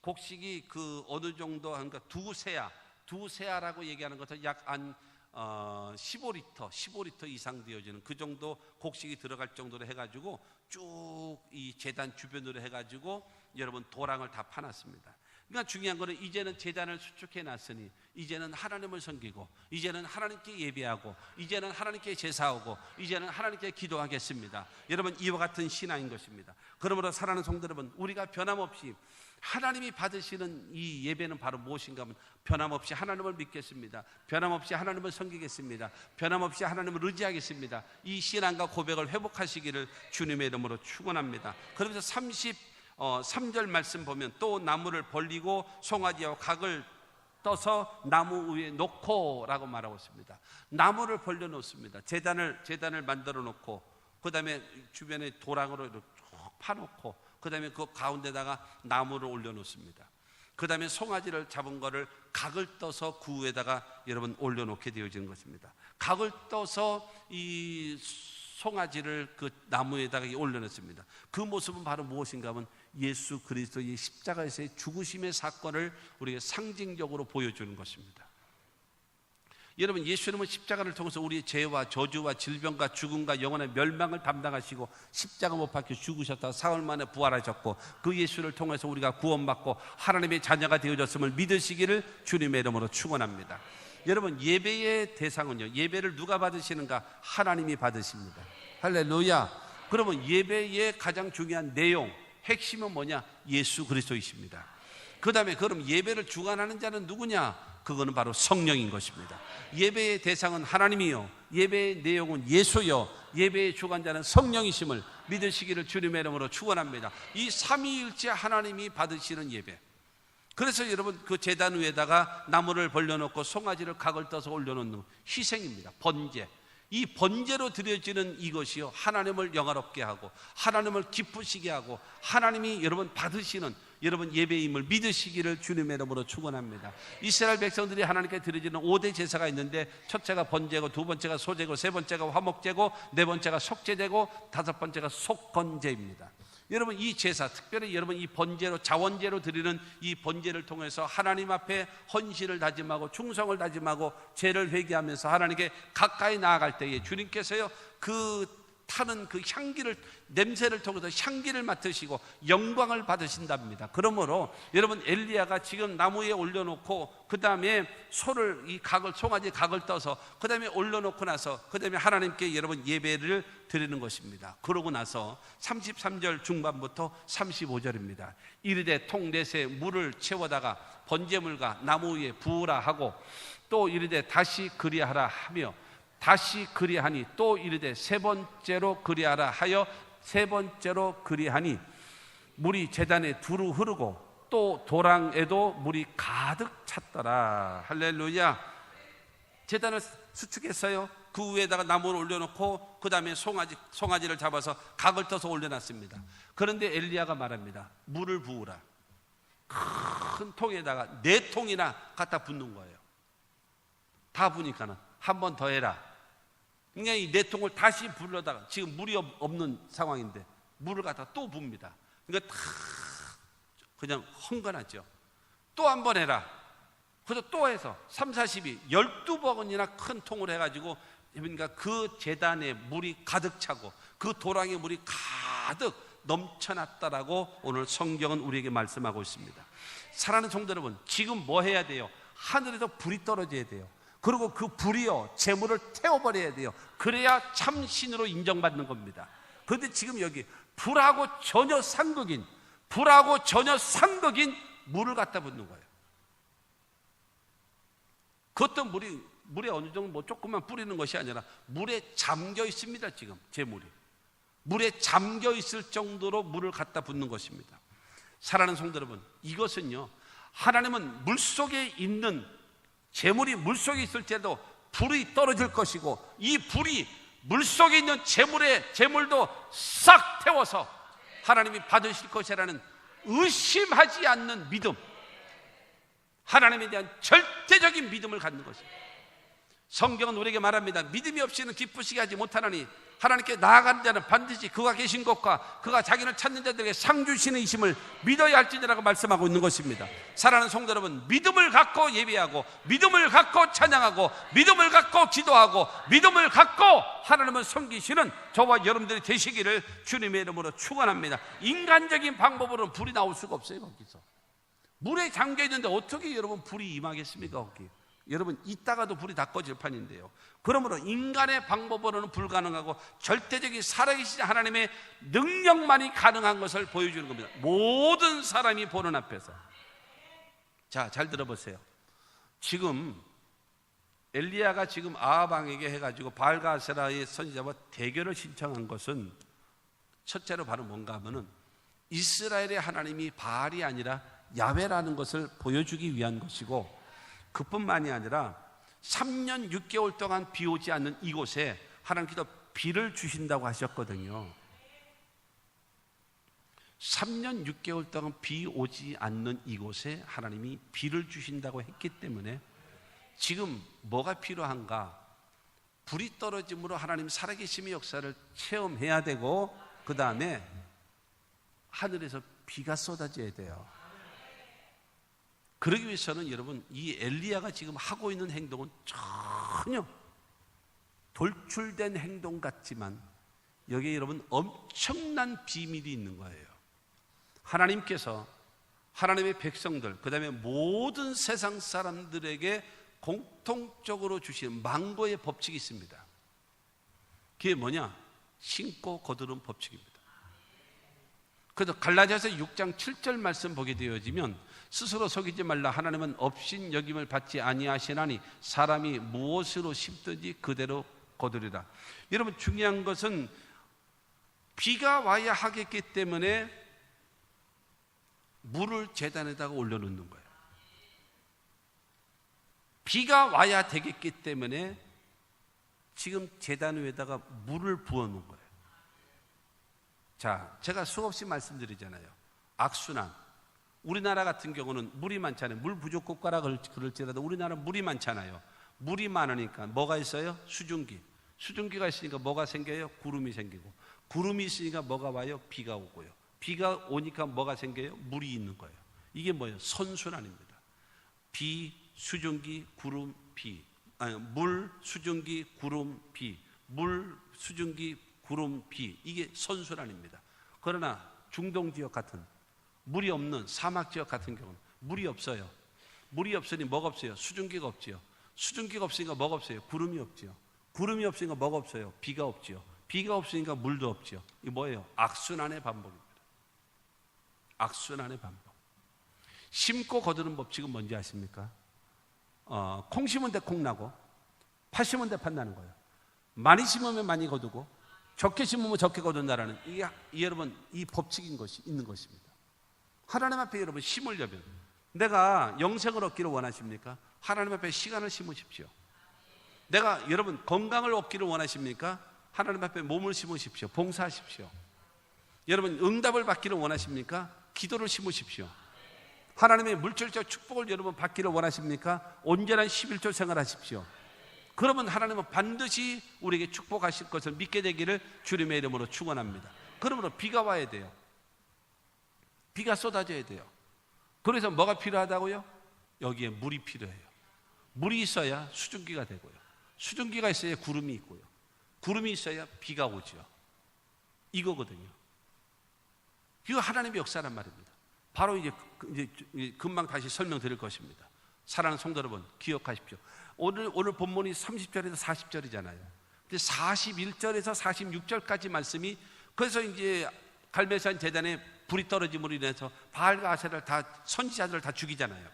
곡식이 그 어느 정도, 그러니까 두 세아라고 얘기하는 것은 약 한 15리터 이상 되어지는 그 정도 곡식이 들어갈 정도로 해가지고 쭉 이 제단 주변으로 해가지고 여러분 도랑을 다 파놨습니다. 그러니까 중요한 거는 이제는 제단을 수축해 놨으니 이제는 하나님을 섬기고, 이제는 하나님께 예배하고, 이제는 하나님께 제사하고, 이제는 하나님께 기도하겠습니다. 여러분 이와 같은 신앙인 것입니다. 그러므로 사랑하는 성도 여러분, 우리가 변함없이 하나님이 받으시는 이 예배는 바로 무엇인가 하면 변함없이 하나님을 믿겠습니다. 변함없이 하나님을 섬기겠습니다. 변함없이 하나님을 의지하겠습니다. 이 신앙과 고백을 회복하시기를 주님의 이름으로 축원합니다. 그러면서 33절 말씀 보면 또 나무를 벌리고 송아지와 각을 떠서 나무 위에 놓고 라고 말하고 있습니다. 나무를 벌려 놓습니다. 제단을 만들어 놓고, 그 다음에 주변에 도랑으로 쭉 파놓고, 그 다음에 그 가운데다가 나무를 올려놓습니다. 그 다음에 송아지를 잡은 거를 각을 떠서 그 위에다가 여러분 올려놓게 되어지는 것입니다. 각을 떠서 이 송아지를 그 나무에다가 올려놓습니다. 그 모습은 바로 무엇인가 하면 예수 그리스도의 십자가에서의 죽으심의 사건을 우리에게 상징적으로 보여주는 것입니다. 여러분, 예수님은 십자가를 통해서 우리의 죄와 저주와 질병과 죽음과 영혼의 멸망을 담당하시고 십자가 못 박혀 죽으셨다가 사흘 만에 부활하셨고, 그 예수를 통해서 우리가 구원받고 하나님의 자녀가 되어졌음을 믿으시기를 주님의 이름으로 축원합니다. 여러분, 예배의 대상은요, 예배를 누가 받으시는가? 하나님이 받으십니다. 할렐루야. 그러면 예배의 가장 중요한 내용, 핵심은 뭐냐? 예수 그리스도이십니다. 그 다음에 그럼 예배를 주관하는 자는 누구냐? 그거는 바로 성령인 것입니다. 예배의 대상은 하나님이요, 예배의 내용은 예수요, 예배의 주관자는 성령이심을 믿으시기를 주님의 이름으로 축원합니다. 이 삼위일체 하나님이 받으시는 예배. 그래서 여러분, 그 제단 위에다가 나무를 벌려놓고 송아지를 각을 떠서 올려놓는 희생입니다. 번제. 이 번제로 드려지는 이것이요, 하나님을 영화롭게 하고 하나님을 기쁘시게 하고 하나님이 여러분 받으시는 여러분 예배임을 믿으시기를 주님의 이름으로 축원합니다. 이스라엘 백성들이 하나님께 드려지는 5대 제사가 있는데, 첫째가 번제고, 두 번째가 소제고, 세 번째가 화목제고, 네 번째가 속제되고, 다섯 번째가 속건제입니다. 여러분, 이 제사, 특별히 여러분 이 번제로, 자원제로 드리는 이 번제를 통해서 하나님 앞에 헌신을 다짐하고 충성을 다짐하고 죄를 회개하면서 하나님께 가까이 나아갈 때에 주님께서요, 그 타는 그 향기를, 냄새를 통해서 향기를 맡으시고 영광을 받으신답니다. 그러므로 여러분, 엘리야가 지금 나무에 올려놓고 그 다음에 소를, 이 각을, 송아지 각을 떠서 그 다음에 올려놓고 나서 그 다음에 하나님께 여러분 예배를 드리는 것입니다. 그러고 나서 33절 중반부터 35절입니다. 이르되 통 넷에 물을 채워다가 번제물과 나무 위에 부으라 하고, 또 이르되 다시 그리하라 하며, 다시 그리하니, 또 이르되 세 번째로 그리하라 하여 세 번째로 그리하니, 물이 제단에 두루 흐르고 또 도랑에도 물이 가득 찼더라. 할렐루야. 제단을 수축했어요. 그 위에다가 나무를 올려놓고 그 다음에 송아지를 잡아서 각을 떠서 올려놨습니다. 그런데 엘리야가 말합니다. 물을 부으라. 큰 통에다가 4통이나 갖다 붓는 거예요. 다 부니까는 한 번 더 해라. 그냥 이 4통을 다시 불러다가, 지금 물이 없는 상황인데 물을 갖다 또 붑니다. 그러니까 다 그냥 헝건하죠. 또 한 번 해라. 그래서 또 해서 3, 40이 12번이나 큰 통을 해가지고, 그러니까 그 제단에 물이 가득 차고 그 도랑에 물이 가득 넘쳐났다라고 오늘 성경은 우리에게 말씀하고 있습니다. 사랑하는 성도 여러분, 지금 뭐 해야 돼요? 하늘에서 불이 떨어져야 돼요. 그리고 그 불이요, 재물을 태워버려야 돼요. 그래야 참 신으로 인정받는 겁니다. 그런데 지금 여기 불하고 전혀 상극인 물을 갖다 붓는 거예요. 그것도 물에 어느 정도 뭐 조금만 뿌리는 것이 아니라 물에 잠겨 있습니다. 지금 재물이 물에 잠겨 있을 정도로 물을 갖다 붓는 것입니다. 사랑하는 성도 여러분, 이것은요, 하나님은 물속에 있는 재물이 물속에 있을지라도 불이 떨어질 것이고, 이 불이 물속에 있는 재물도 싹 태워서 하나님이 받으실 것이라는 의심하지 않는 믿음, 하나님에 대한 절대적인 믿음을 갖는 것입니다. 성경은 우리에게 말합니다. 믿음이 없이는 기쁘시게 하지 못하나니 하나님께 나아가는 자는 반드시 그가 계신 것과 그가 자기를 찾는 자들에게 상 주시는 이심을 믿어야 할지니라고 말씀하고 있는 것입니다. 사랑하는 성도 여러분, 믿음을 갖고 예배하고 믿음을 갖고 찬양하고 믿음을 갖고 기도하고 믿음을 갖고 하나님을 섬기시는 저와 여러분들이 되시기를 주님의 이름으로 축원합니다. 인간적인 방법으로는 불이 나올 수가 없어요. 거기서 물에 잠겨 있는데 어떻게 여러분 불이 임하겠습니까? 거기 여러분 이따가도 불이 다 꺼질 판인데요. 그러므로 인간의 방법으로는 불가능하고 절대적인 살아계신 하나님의 능력만이 가능한 것을 보여주는 겁니다. 모든 사람이 보는 앞에서. 자, 잘 들어보세요. 지금 엘리야가 지금 아합 왕에게 해가지고 바알과 아세라의 선지자와 대결을 신청한 것은 첫째로 바로 뭔가 하면은 이스라엘의 하나님이 바알이 아니라 야훼라는 것을 보여주기 위한 것이고, 그뿐만이 아니라 3년 6개월 동안 비 오지 않는 이곳에 하나님께서 비를 주신다고 하셨거든요. 3년 6개월 동안 비 오지 않는 이곳에 하나님이 비를 주신다고 했기 때문에 지금 뭐가 필요한가? 불이 떨어짐으로 하나님 살아계심의 역사를 체험해야 되고, 그 다음에 하늘에서 비가 쏟아져야 돼요. 그러기 위해서는 여러분 이 엘리야가 지금 하고 있는 행동은 전혀 돌출된 행동 같지만 여기에 여러분 엄청난 비밀이 있는 거예요. 하나님께서 하나님의 백성들, 그 다음에 모든 세상 사람들에게 공통적으로 주신 만고의 법칙이 있습니다. 그게 뭐냐? 신고 거두는 법칙입니다. 그래서 갈라디아서 6장 7절 말씀 보게 되어지면 스스로 속이지 말라. 하나님은 업신 여김을 받지 아니하시나니 사람이 무엇으로 심든지 그대로 거두리라. 여러분 중요한 것은 비가 와야 하겠기 때문에 물을 제단에다가 올려놓는 거예요. 비가 와야 되겠기 때문에 지금 제단 위에다가 물을 부어놓은 거예요. 자, 제가 수없이 말씀드리잖아요. 악순환. 우리나라 같은 경우는 물이 많잖아요. 물 부족 국가라 그럴지라도 우리나라는 물이 많잖아요. 물이 많으니까 뭐가 있어요? 수증기. 수증기가 있으니까 뭐가 생겨요? 구름이 생기고. 구름이 있으니까 뭐가 와요? 비가 오고요. 비가 오니까 뭐가 생겨요? 물이 있는 거예요. 이게 뭐예요? 선순환입니다. 비, 수증기, 구름, 비. 아니, 물, 수증기, 구름, 비. 물, 수증기, 구름, 비. 이게 선순환입니다. 그러나 중동 지역 같은 물이 없는 사막 지역 같은 경우는 물이 없어요. 물이 없으니 뭐가 없어요? 수증기가 없지요. 수증기가 없으니까 뭐가 없어요? 구름이 없지요. 구름이 없으니까 뭐가 없어요? 비가 없지요. 비가 없으니까 물도 없지요. 이게 뭐예요? 악순환의 반복입니다. 악순환의 반복. 심고 거두는 법칙은 뭔지 아십니까? 콩 심은 데 콩 나고 팥 심은 데 팥 나는 거예요. 많이 심으면 많이 거두고 적게 심으면 적게 거둔다라는 이게 여러분 이 법칙인 것이 있는 것입니다. 하나님 앞에 여러분 심으려면 내가 영생을 얻기를 원하십니까? 하나님 앞에 시간을 심으십시오. 내가 여러분 건강을 얻기를 원하십니까? 하나님 앞에 몸을 심으십시오. 봉사하십시오. 여러분 응답을 받기를 원하십니까? 기도를 심으십시오. 하나님의 물질적 축복을 여러분 받기를 원하십니까? 온전한 11조 생활하십시오. 그러면 하나님은 반드시 우리에게 축복하실 것을 믿게 되기를 주님의 이름으로 축원합니다. 그러므로 비가 와야 돼요. 비가 쏟아져야 돼요. 그래서 뭐가 필요하다고요? 여기에 물이 필요해요. 물이 있어야 수증기가 되고요. 수증기가 있어야 구름이 있고요. 구름이 있어야 비가 오죠. 이거거든요. 이거 하나님의 역사란 말입니다. 바로 이제 금방 다시 설명드릴 것입니다. 사랑하는 성도 여러분, 기억하십시오. 오늘 본문이 30절에서 40절이잖아요. 근데 41절에서 46절까지 말씀이 그래서 이제 갈멜산 제단에 불이 떨어짐으로 인해서 바알과 아세라를 다 선지자들을 다 죽이잖아요.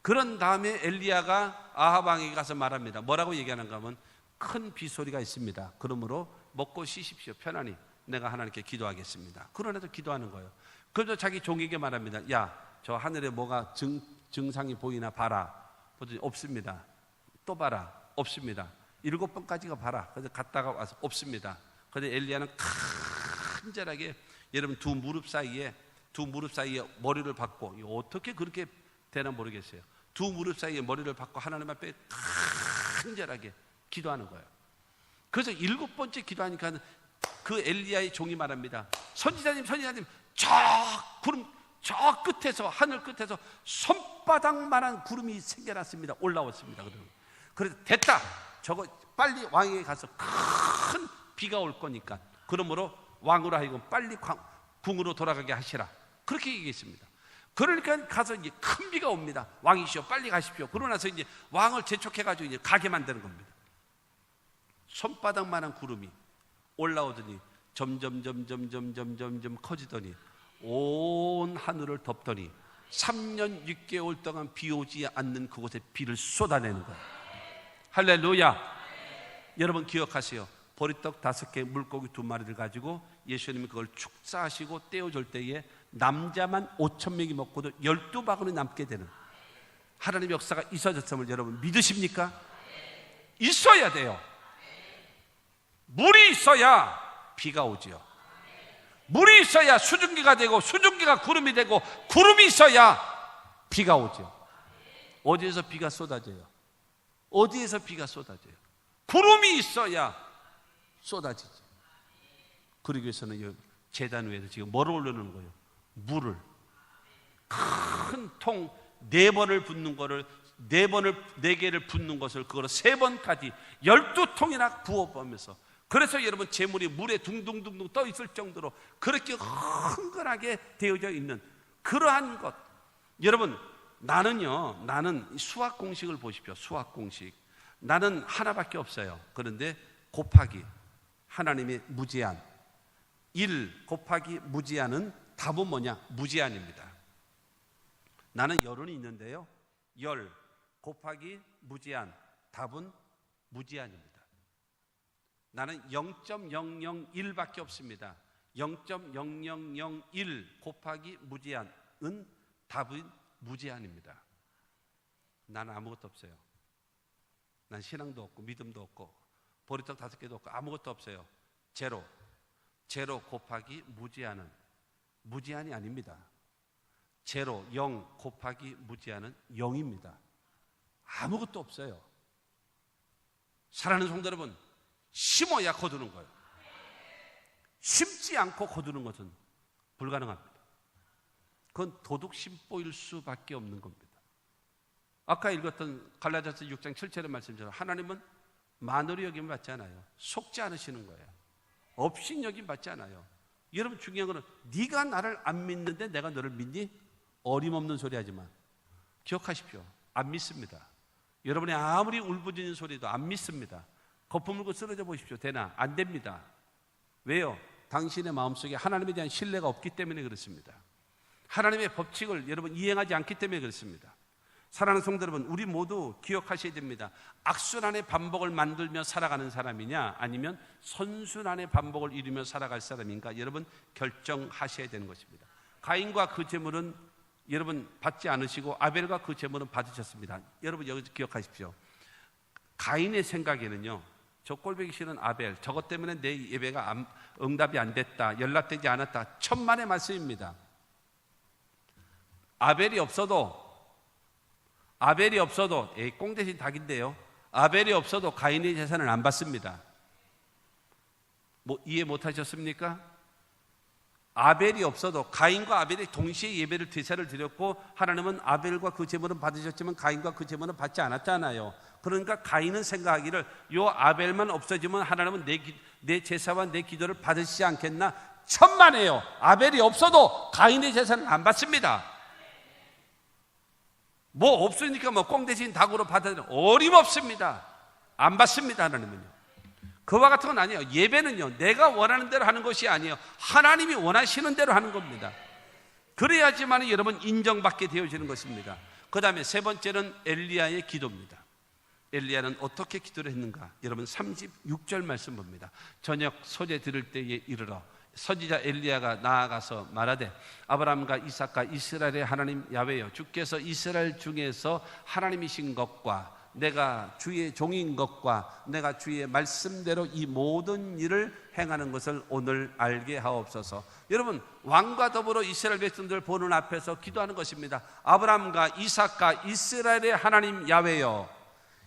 그런 다음에 엘리야가 아합 왕에게 가서 말합니다. 뭐라고 얘기하는가 하면 큰 비소리가 있습니다. 그러므로 먹고 쉬십시오. 편안히 내가 하나님께 기도하겠습니다. 그러나도 기도하는 거예요. 그래서 자기 종에게 말합니다. 야, 저 하늘에 뭐가 증상이 보이나 봐라. 보더니 없습니다. 또 봐라. 없습니다. 7번까지가 봐라. 그래서 갔다가 와서 없습니다. 그런데 엘리야는 간절하게 여러분 두 무릎 사이에 머리를 박고 어떻게 그렇게 되나 모르겠어요. 두 무릎 사이에 머리를 박고 하나님 앞에 간절하게 기도하는 거예요. 그래서 7번째 기도하니까 그 엘리야의 종이 말합니다. 선지자님 저 구름 저 끝에서 하늘 끝에서 손바닥만한 구름이 생겨났습니다. 올라왔습니다. 그래서 됐다. 저거 빨리 왕에게 가서 큰 비가 올 거니까 그러므로 왕으로 하여금 빨리 궁으로 돌아가게 하시라. 그렇게 얘기했습니다. 그러니까 가서 이제 큰 비가 옵니다. 왕이시여 빨리 가십시오. 그러고 나서 이제 왕을 재촉해가지고 이제 가게 만드는 겁니다. 손바닥만한 구름이 올라오더니 점점 커지더니 온 하늘을 덮더니 3년 6개월 동안 비 오지 않는 그곳에 비를 쏟아내는 거예요. 할렐루야. 여러분 기억하세요. 보리떡 5개 물고기 2마리를 가지고 예수님이 그걸 축사하시고 떼어줄 때에 남자만 5,000명이 먹고도 12바구니 남게 되는 하나님의 역사가 있어졌음을 여러분 믿으십니까? 있어야 돼요. 물이 있어야 비가 오지요. 물이 있어야 수증기가 되고 수증기가 구름이 되고 구름이 있어야 비가 오죠. 어디에서 비가 쏟아져요? 어디에서 비가 쏟아져요? 구름이 있어야 쏟아지죠. 그러기 위해서는 제단 위에서 지금 뭐를 올려놓는 거예요? 물을 큰 통 4번을 붓는 거를 4개를 붓는 것을 그거를 3번까지 12통이나 부어보면서, 그래서 여러분 재물이 물에 둥둥둥둥 떠 있을 정도로 그렇게 흥건하게 되어져 있는 그러한 것. 여러분 나는 수학 공식을 보십시오. 수학 공식. 나는 하나밖에 없어요. 그런데 곱하기 하나님의 무제한, 1 곱하기 무제한은 답은 뭐냐? 무제한입니다. 나는 열은 있는데요, 열 곱하기 무제한, 답은 무제한입니다. 나는 0.001밖에 없습니다. 0.0001 곱하기 무제한은 답은 무제한입니다. 나는 아무것도 없어요. 난 신앙도 없고 믿음도 없고 보리떡 5개도 없고 아무것도 없어요. 제로 곱하기 무제한은 무제한이 아닙니다. 제로 0 곱하기 무제한은 0입니다. 아무것도 없어요. 사랑하는 성도 여러분, 심어야 거두는 거예요. 심지 않고 거두는 것은 불가능합니다. 그건 도둑 심보일 수밖에 없는 겁니다. 아까 읽었던 갈라디아서 6장 7절의 말씀처럼 하나님은 만으로 여김 받지 않아요. 속지 않으시는 거예요. 없인 여김 받지 않아요. 여러분 중요한 거는 네가 나를 안 믿는데 내가 너를 믿니? 어림없는 소리 하지만 기억하십시오. 안 믿습니다. 여러분이 아무리 울부짖는 소리도 안 믿습니다. 거품 물고 쓰러져 보십시오. 되나? 안 됩니다. 왜요? 당신의 마음속에 하나님에 대한 신뢰가 없기 때문에 그렇습니다. 하나님의 법칙을 여러분 이행하지 않기 때문에 그렇습니다. 사랑하는 성도 여러분, 우리 모두 기억하셔야 됩니다. 악순환의 반복을 만들며 살아가는 사람이냐, 아니면 선순환의 반복을 이루며 살아갈 사람인가, 여러분 결정하셔야 되는 것입니다. 가인과 그 제물은 여러분 받지 않으시고 아벨과 그 제물은 받으셨습니다. 여러분 여기서 기억하십시오. 가인의 생각에는요, 저 꼴보기 싫은 아벨, 저것 때문에 내 예배가 응답이 안 됐다, 연락되지 않았다, 천만의 말씀입니다. 아벨이 없어도 꽁 대신 닭인데요, 아벨이 없어도 가인의 재산을 안 받습니다. 뭐 이해 못하셨습니까? 아벨이 없어도 가인과 아벨이 동시에 예배를 제사를 드렸고, 하나님은 아벨과 그 제물은 받으셨지만 가인과 그 제물은 받지 않았잖아요. 그러니까 가인은 생각하기를 요 아벨만 없어지면 하나님은 내 제사와 내 기도를 받으시지 않겠나? 천만에요. 아벨이 없어도 가인의 제사는 안 받습니다. 뭐 없으니까 뭐 꽁 대신 닭으로 받아들여요. 어림없습니다. 안 받습니다. 하나님은요. 그와 같은 건 아니에요. 예배는요, 내가 원하는 대로 하는 것이 아니에요. 하나님이 원하시는 대로 하는 겁니다. 그래야지만 여러분 인정받게 되어지는 것입니다. 그 다음에 세 번째는 엘리야의 기도입니다. 엘리야는 어떻게 기도를 했는가? 여러분 36절 말씀 봅니다. 저녁 소재 들을 때에 이르러 선지자 엘리야가 나아가서 말하되, 아브라함과 이삭과 이스라엘의 하나님 야훼여, 주께서 이스라엘 중에서 하나님이신 것과 내가 주의 종인 것과 내가 주의 말씀대로 이 모든 일을 행하는 것을 오늘 알게 하옵소서. 여러분, 왕과 더불어 이스라엘 백성들 보는 앞에서 기도하는 것입니다. 아브라함과 이삭과 이스라엘의 하나님 야훼여,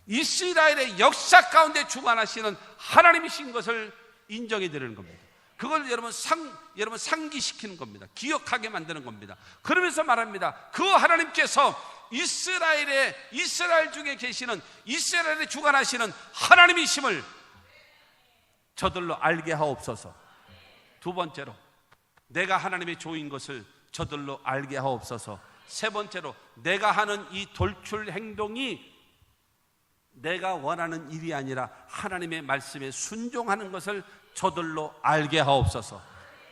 이스라엘의 역사 가운데 주관하시는 하나님이신 것을 인정해 드리는 겁니다. 그걸 여러분 상기시키는 겁니다. 기억하게 만드는 겁니다. 그러면서 말합니다. 그 하나님께서 이스라엘 중에 계시는, 이스라엘에 주관하시는 하나님이심을 저들로 알게 하옵소서. 두 번째로, 내가 하나님의 조인 것을 저들로 알게 하옵소서. 세 번째로, 내가 하는 이 돌출 행동이 내가 원하는 일이 아니라 하나님의 말씀에 순종하는 것을 저들로 알게 하옵소서.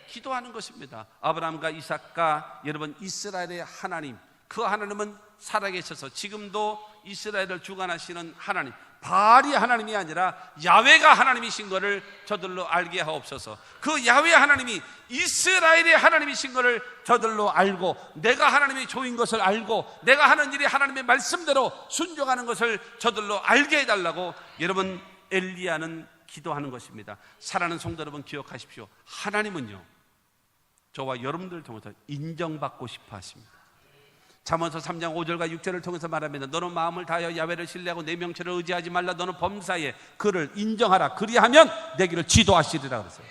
기도하는 것입니다. 아브라함과 이삭과 여러분 이스라엘의 하나님, 그 하나님은 살아계셔서 지금도 이스라엘을 주관하시는 하나님, 바알이 하나님이 아니라 야훼가 하나님이신 것을 저들로 알게 하옵소서. 그 야훼 하나님이 이스라엘의 하나님이신 것을 저들로 알고, 내가 하나님의 조인 것을 알고, 내가 하는 일이 하나님의 말씀대로 순종하는 것을 저들로 알게 해달라고 여러분 엘리야는 기도하는 것입니다. 사랑하는 성도 여러분, 기억하십시오. 하나님은요, 저와 여러분들을 통해서 인정받고 싶어 하십니다. 잠언서 3장 5절과 6절을 통해서 말합니다. 너는 마음을 다하여 야훼를 신뢰하고 내 명체를 의지하지 말라. 너는 범사에 그를 인정하라. 그리하면 내 길을 지도하시리라 그랬어요.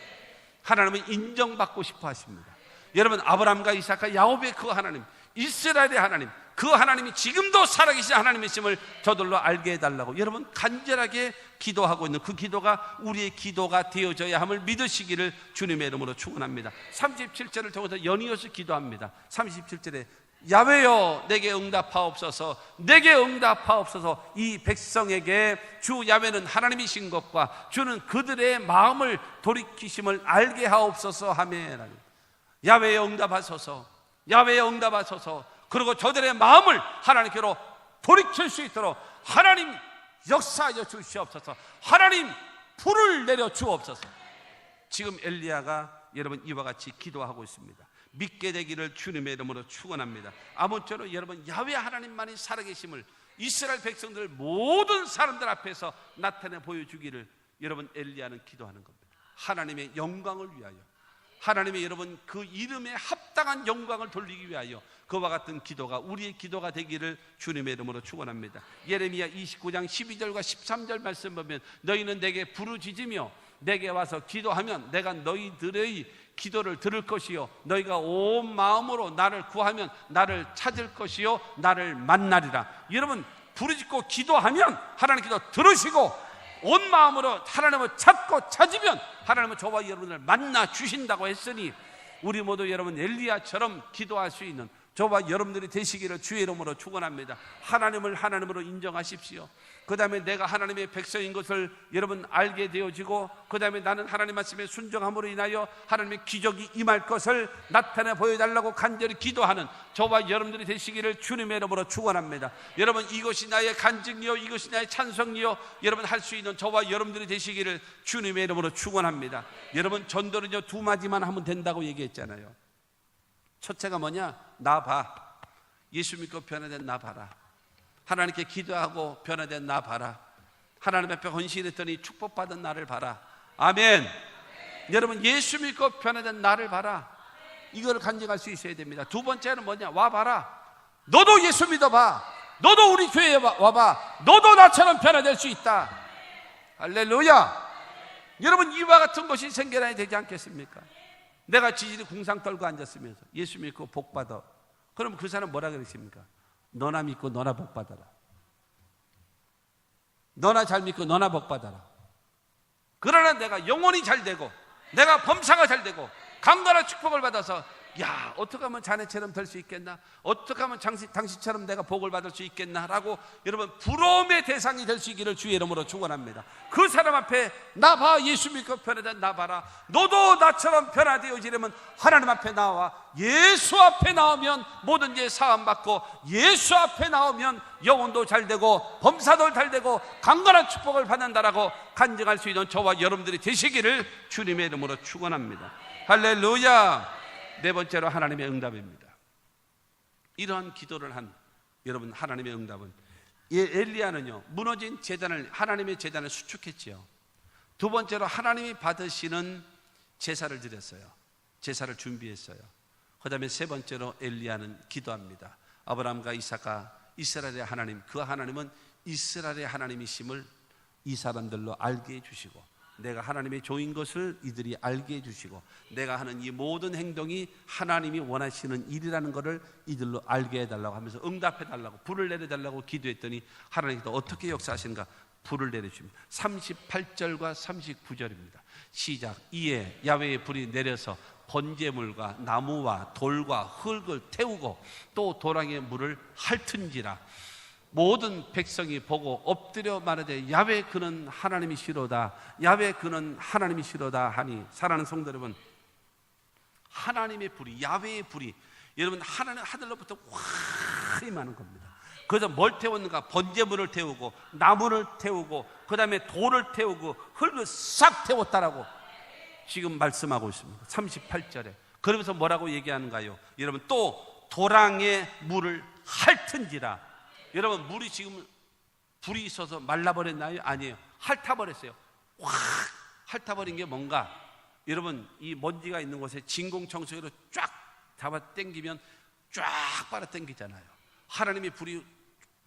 하나님은 인정받고 싶어 하십니다. 여러분, 아브라함과 이삭과 야곱의 그 하나님, 이스라엘의 하나님, 그 하나님이 지금도 살아계신 하나님이심을 저들로 알게 해달라고 여러분 간절하게 기도하고 있는 그 기도가 우리의 기도가 되어져야 함을 믿으시기를 주님의 이름으로 축원합니다. 37절을 통해서 연이어서 기도합니다. 37절에 야훼여 내게 응답하옵소서, 내게 응답하옵소서. 이 백성에게 주 야훼는 하나님이신 것과 주는 그들의 마음을 돌이키심을 알게 하옵소서 하며 야훼여 응답하소서, 야훼여 응답하소서. 그리고 저들의 마음을 하나님께로 돌이킬 수 있도록 하나님 역사하여 주시옵소서. 하나님 불을 내려 주옵소서. 지금 엘리야가 여러분 이와 같이 기도하고 있습니다. 믿게 되기를 주님의 이름으로 축원합니다. 아무쪼록 여러분 야훼 하나님만이 살아계심을 이스라엘 백성들 모든 사람들 앞에서 나타내 보여주기를 여러분 엘리야는 기도하는 겁니다. 하나님의 영광을 위하여, 하나님의 여러분 그 이름에 합당한 영광을 돌리기 위하여 그와 같은 기도가 우리의 기도가 되기를 주님의 이름으로 축원합니다. 예레미야 29장 12절과 13절 말씀 보면 너희는 내게 부르짖으며 내게 와서 기도하면 내가 너희들의 기도를 들을 것이요 너희가 온 마음으로 나를 구하면 나를 찾을 것이요 나를 만나리라. 여러분 부르짖고 기도하면 하나님께서 들으시고 온 마음으로 하나님을 찾고 찾으면 하나님은 저와 여러분을 만나 주신다고 했으니 우리 모두 여러분 엘리야처럼 기도할 수 있는 저와 여러분들이 되시기를 주의 이름으로 축원합니다. 하나님을 하나님으로 인정하십시오. 그 다음에 내가 하나님의 백성인 것을 여러분 알게 되어지고 그 다음에 나는 하나님 말씀에 순종함으로 인하여 하나님의 기적이 임할 것을 나타내 보여달라고 간절히 기도하는 저와 여러분들이 되시기를 주님의 이름으로 축원합니다. 여러분 이것이 나의 간증이요 이것이 나의 찬성이요 여러분 할 수 있는 저와 여러분들이 되시기를 주님의 이름으로 축원합니다. 여러분 전도는요 두 마디만 하면 된다고 얘기했잖아요. 첫째가 뭐냐? 나 봐. 예수 믿고 변화된 나 봐라. 하나님께 기도하고 변화된 나 봐라. 하나님 앞에 헌신했더니 축복받은 나를 봐라. 아멘. 여러분 예수 믿고 변화된 나를 봐라. 이걸 간증할 수 있어야 됩니다. 두 번째는 뭐냐? 와 봐라. 너도 예수 믿어봐. 너도 우리 교회에 와봐. 너도 나처럼 변화될 수 있다. 할렐루야. 여러분 이와 같은 것이 생겨나야 되지 않겠습니까? 내가 지질이 궁상 떨고 앉았으면서 예수 믿고 복 받아. 그럼 그 사람 뭐라 그러십니까? 너나 믿고 너나 복 받아라. 너나 잘 믿고 너나 복 받아라. 그러나 내가 영혼이 잘 되고 내가 범사가 잘 되고 강건한 축복을 받아서 야 어떻게 하면 자네처럼 될 수 있겠나? 어떻게 하면 당신처럼 내가 복을 받을 수 있겠나? 라고 여러분 부러움의 대상이 될 수 있기를 주의 이름으로 축원합니다. 그 사람 앞에 나 봐. 예수 믿고 변화된 나 봐라. 너도 나처럼 변화되어지려면 하나님 앞에 나와. 예수 앞에 나오면 뭐든지 사함받고 예수 앞에 나오면 영혼도 잘 되고 범사도 잘 되고 강건한 축복을 받는다라고 간증할 수 있는 저와 여러분들이 되시기를 주님의 이름으로 축원합니다. 할렐루야. 네 번째로 하나님의 응답입니다. 이러한 기도를 한 여러분 하나님의 응답은 엘리야는요 무너진 제단을 하나님의 제단을 수축했지요. 두 번째로 하나님이 받으시는 제사를 드렸어요. 제사를 준비했어요. 그 다음에 세 번째로 엘리야는 기도합니다. 아브라함과 이삭과 이스라엘의 하나님, 그 하나님은 이스라엘의 하나님이심을 이 사람들로 알게 해주시고 내가 하나님의 종인 것을 이들이 알게 해주시고 내가 하는 이 모든 행동이 하나님이 원하시는 일이라는 것을 이들로 알게 해달라고 하면서 응답해달라고 불을 내려달라고 기도했더니 하나님께서 어떻게 역사하시는가? 불을 내려주십니다. 38절과 39절입니다. 시작. 이에 야훼의 불이 내려서 번제물과 나무와 돌과 흙을 태우고 또 도랑의 물을 핥은지라. 모든 백성이 보고 엎드려 말하되 야훼 그는 하나님이시로다. 야훼 그는 하나님이시로다 하니 사랑하는 성도 여러분 하나님의 불이 야훼의 불이 여러분 하나님 하늘로부터 확 임하는 겁니다. 그래서 뭘 태웠는가? 번제물을 태우고 나무를 태우고 그 다음에 돌을 태우고 흙을 싹 태웠다라고 지금 말씀하고 있습니다. 38절에 그러면서 뭐라고 얘기하는가요? 여러분 또 도랑의 물을 핥은지라. 여러분 물이 지금 불이 있어서 말라버렸나요? 아니에요. 핥아버렸어요. 확 핥아버린 게 뭔가 여러분 이 먼지가 있는 곳에 진공청소기로 쫙 잡아 당기면 쫙 빨아 당기잖아요. 하나님의 불이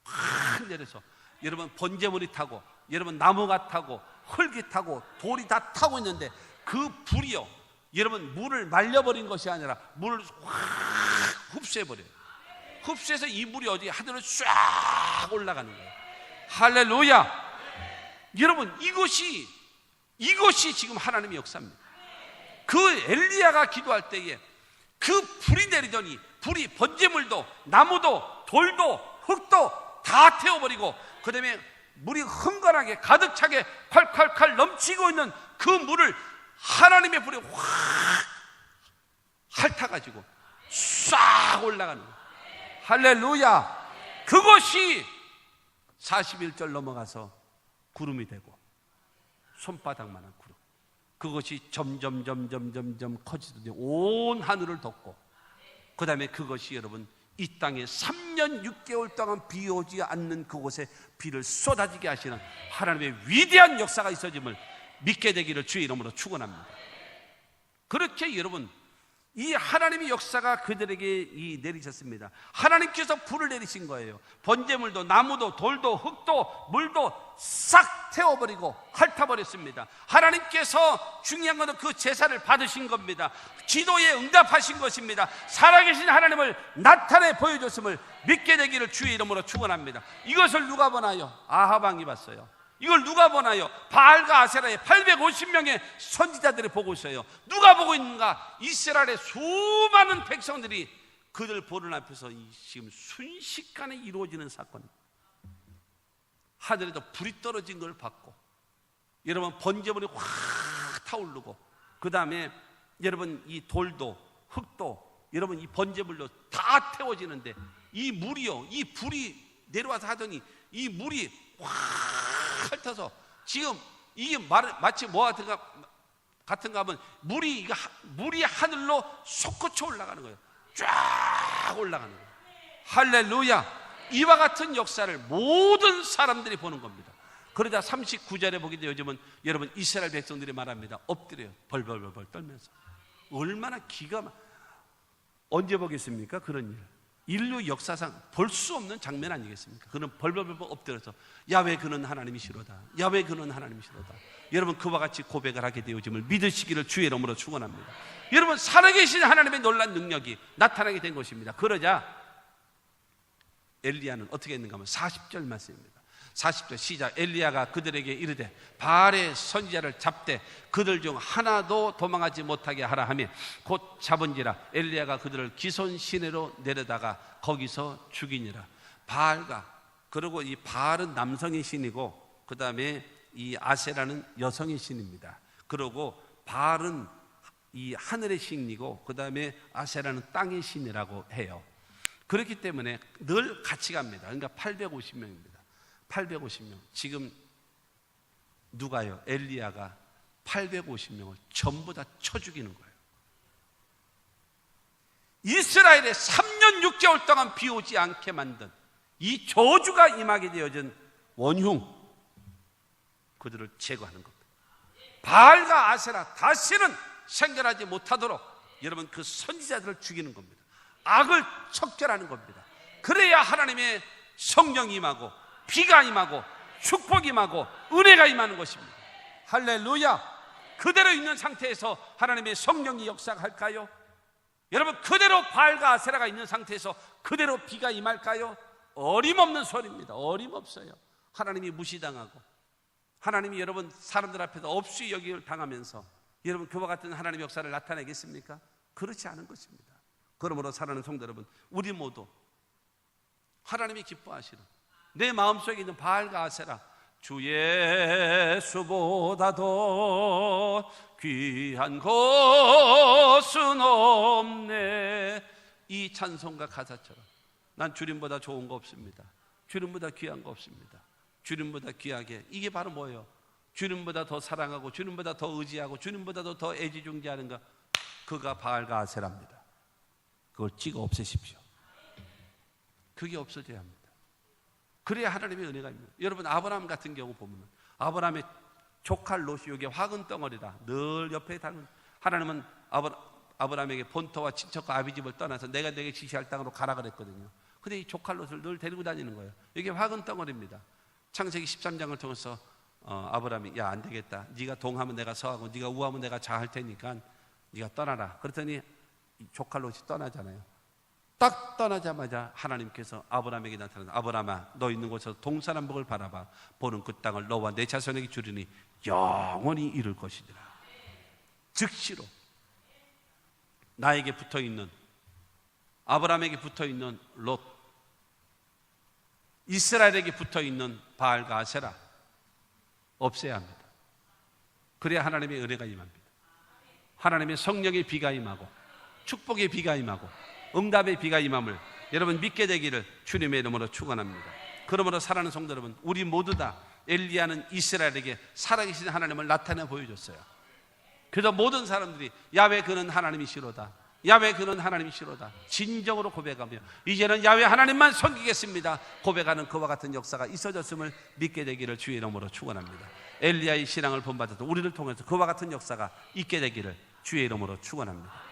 확 내려서 여러분 번제물이 타고 여러분 나무가 타고 흙이 타고 돌이 다 타고 있는데 그 불이요 여러분 물을 말려버린 것이 아니라 물을 확 흡수해버려요. 흡수해서 이 물이 어디 하늘로 쫙 올라가는 거예요. 할렐루야. 여러분, 이것이 지금 하나님의 역사입니다. 그 엘리야가 기도할 때에 그 불이 내리더니 불이 번제물도 나무도 돌도 흙도 다 태워버리고, 그 다음에 물이 흥건하게 가득 차게 콸콸콸 넘치고 있는 그 물을 하나님의 불이 확 핥아가지고 싹 올라가는 거예요. 할렐루야. 그것이 41절 넘어가서 구름이 되고, 손바닥만한 구름, 그것이 점점 커지더니 온 하늘을 덮고, 그 다음에 그것이 여러분 이 땅에 3년 6개월 동안 비 오지 않는 그곳에 비를 쏟아지게 하시는 하나님의 위대한 역사가 있어짐을 믿게 되기를 주의 이름으로 축원합니다. 그렇게 여러분, 이 하나님의 역사가 그들에게 내리셨습니다. 하나님께서 불을 내리신 거예요. 번제물도 나무도 돌도 흙도 물도 싹 태워버리고 핥아버렸습니다. 하나님께서 중요한 것은 그 제사를 받으신 겁니다. 기도에 응답하신 것입니다. 살아계신 하나님을 나타내 보여줬음을 믿게 되기를 주의 이름으로 축원합니다. 이것을 누가 보나요? 아합 왕이 봤어요. 이걸 누가 보나요? 바알과 아세라의 850명의 선지자들이 보고 있어요. 누가 보고 있는가? 이스라엘의 수많은 백성들이 그들 보는 앞에서 지금 순식간에 이루어지는 사건, 하늘에도 불이 떨어진 걸 봤고, 여러분 번제물이 확 타오르고, 그 다음에 여러분 이 돌도 흙도 여러분 이 번제물로 다 태워지는데, 이 물이요, 이 불이 내려와서 하더니 이 물이 확 핥아서 지금 이게 마치 뭐와 같은가 하면 물이 하늘로 솟구쳐 올라가는 거예요. 쫙 올라가는 거예요. 할렐루야. 이와 같은 역사를 모든 사람들이 보는 겁니다. 그러자 39절에 보게 되면 요즘은 여러분 이스라엘 백성들이 말합니다. 엎드려요. 벌벌벌 떨면서. 얼마나 언제 보겠습니까? 그런 일. 인류 역사상 볼 수 없는 장면 아니겠습니까? 그는 벌벌벌 엎드려서 야훼 그는 하나님이시로다, 야훼 그는 하나님이시로다. 여러분 그와 같이 고백을 하게 되어짐을 믿으시기를 주의 이름으로 축원합니다. 여러분 살아계신 하나님의 놀라운 능력이 나타나게 된 것입니다. 그러자 엘리야는 어떻게 했는가 하면 40절 말씀입니다. 40절 시작. 엘리야가 그들에게 이르되 바알의 선지자를 잡되 그들 중 하나도 도망하지 못하게 하라 하며 곧 잡은지라. 엘리야가 그들을 기손 시내로 내려다가 거기서 죽이니라. 바알과, 그리고 이 바알은 남성의 신이고 그 다음에 이 아세라는 여성의 신입니다. 그리고 바알은 이 하늘의 신이고 그 다음에 아세라는 땅의 신이라고 해요. 그렇기 때문에 늘 같이 갑니다. 그러니까 850명입니다. 850명. 지금 누가요? 엘리야가 850명을 전부 다 쳐 죽이는 거예요. 이스라엘에 3년 6개월 동안 비 오지 않게 만든 이 저주가 임하게 되어진 원흉, 그들을 제거하는 겁니다. 바알과 아세라 다시는 생존하지 못하도록 여러분 그 선지자들을 죽이는 겁니다. 악을 척결하는 겁니다. 그래야 하나님의 성령이 임하고 비가 임하고 축복이 임하고 은혜가 임하는 것입니다. 할렐루야. 그대로 있는 상태에서 하나님의 성령이 역사할까요? 여러분 그대로 바알과 아세라가 있는 상태에서 그대로 비가 임할까요? 어림없는 소리입니다. 어림없어요. 하나님이 무시당하고 하나님이 여러분 사람들 앞에서 없이 여기를 당하면서 여러분 그와 같은 하나님의 역사를 나타내겠습니까? 그렇지 않은 것입니다. 그러므로 사랑하는 성도 여러분, 우리 모두 하나님이 기뻐하시는 내 마음속에 있는 바알과 아세라, 주 예수보다도 귀한 것은 없네, 이 찬송가 가사처럼 난 주님보다 좋은 거 없습니다. 주님보다 귀한 거 없습니다. 주님보다 귀하게, 이게 바로 뭐예요? 주님보다 더 사랑하고 주님보다 더 의지하고 주님보다도 더 애지중지하는 것, 그가 바알과 아세라입니다. 그걸 찍어 없애십시오. 그게 없어져야 합니다. 그래야 하나님의 은혜가 있는. 여러분 아브라함 같은 경우 보면 아브라함의 조카 롯이 여기 화근 덩어리다 늘 옆에 다는. 하나님은 아브라함에게 본토와 친척과 아비집을 떠나서 내가 네게 지시할 땅으로 가라 그랬거든요. 근데 이 조카 롯을 늘 데리고 다니는 거예요. 이게 화근 덩어리입니다. 창세기 13장을 통해서 아브라함이 야 안 되겠다, 네가 동하면 내가 서하고 네가 우하면 내가 좌할 테니까 네가 떠나라. 그랬더니 조카 롯이 떠나잖아요. 딱 떠나자마자 하나님께서 아브라함에게 나타나서 아브라함아 너 있는 곳에서 동서남북을 바라봐 보는 그 땅을 너와 내 자손에게 주리니 영원히 이룰 것이니라. 즉시로 나에게 붙어있는 아브라함에게 붙어있는 롯, 이스라엘에게 붙어있는 바알과 아세라 없애야 합니다. 그래야 하나님의 은혜가 임합니다. 하나님의 성령의 비가 임하고 축복의 비가 임하고 응답의 비가 임함을 여러분 믿게 되기를 주님의 이름으로 축원합니다. 그러므로 사랑하는 성도 여러분, 우리 모두 다 엘리야는 이스라엘에게 살아계신 하나님을 나타내 보여줬어요. 그래서 모든 사람들이 야훼 그는 하나님이시로다, 야훼 그는 하나님이시로다 진정으로 고백하며 이제는 야훼 하나님만 섬기겠습니다 고백하는 그와 같은 역사가 있어졌음을 믿게 되기를 주의 이름으로 축원합니다. 엘리야의 신앙을 본받아서 우리를 통해서 그와 같은 역사가 있게 되기를 주의 이름으로 축원합니다.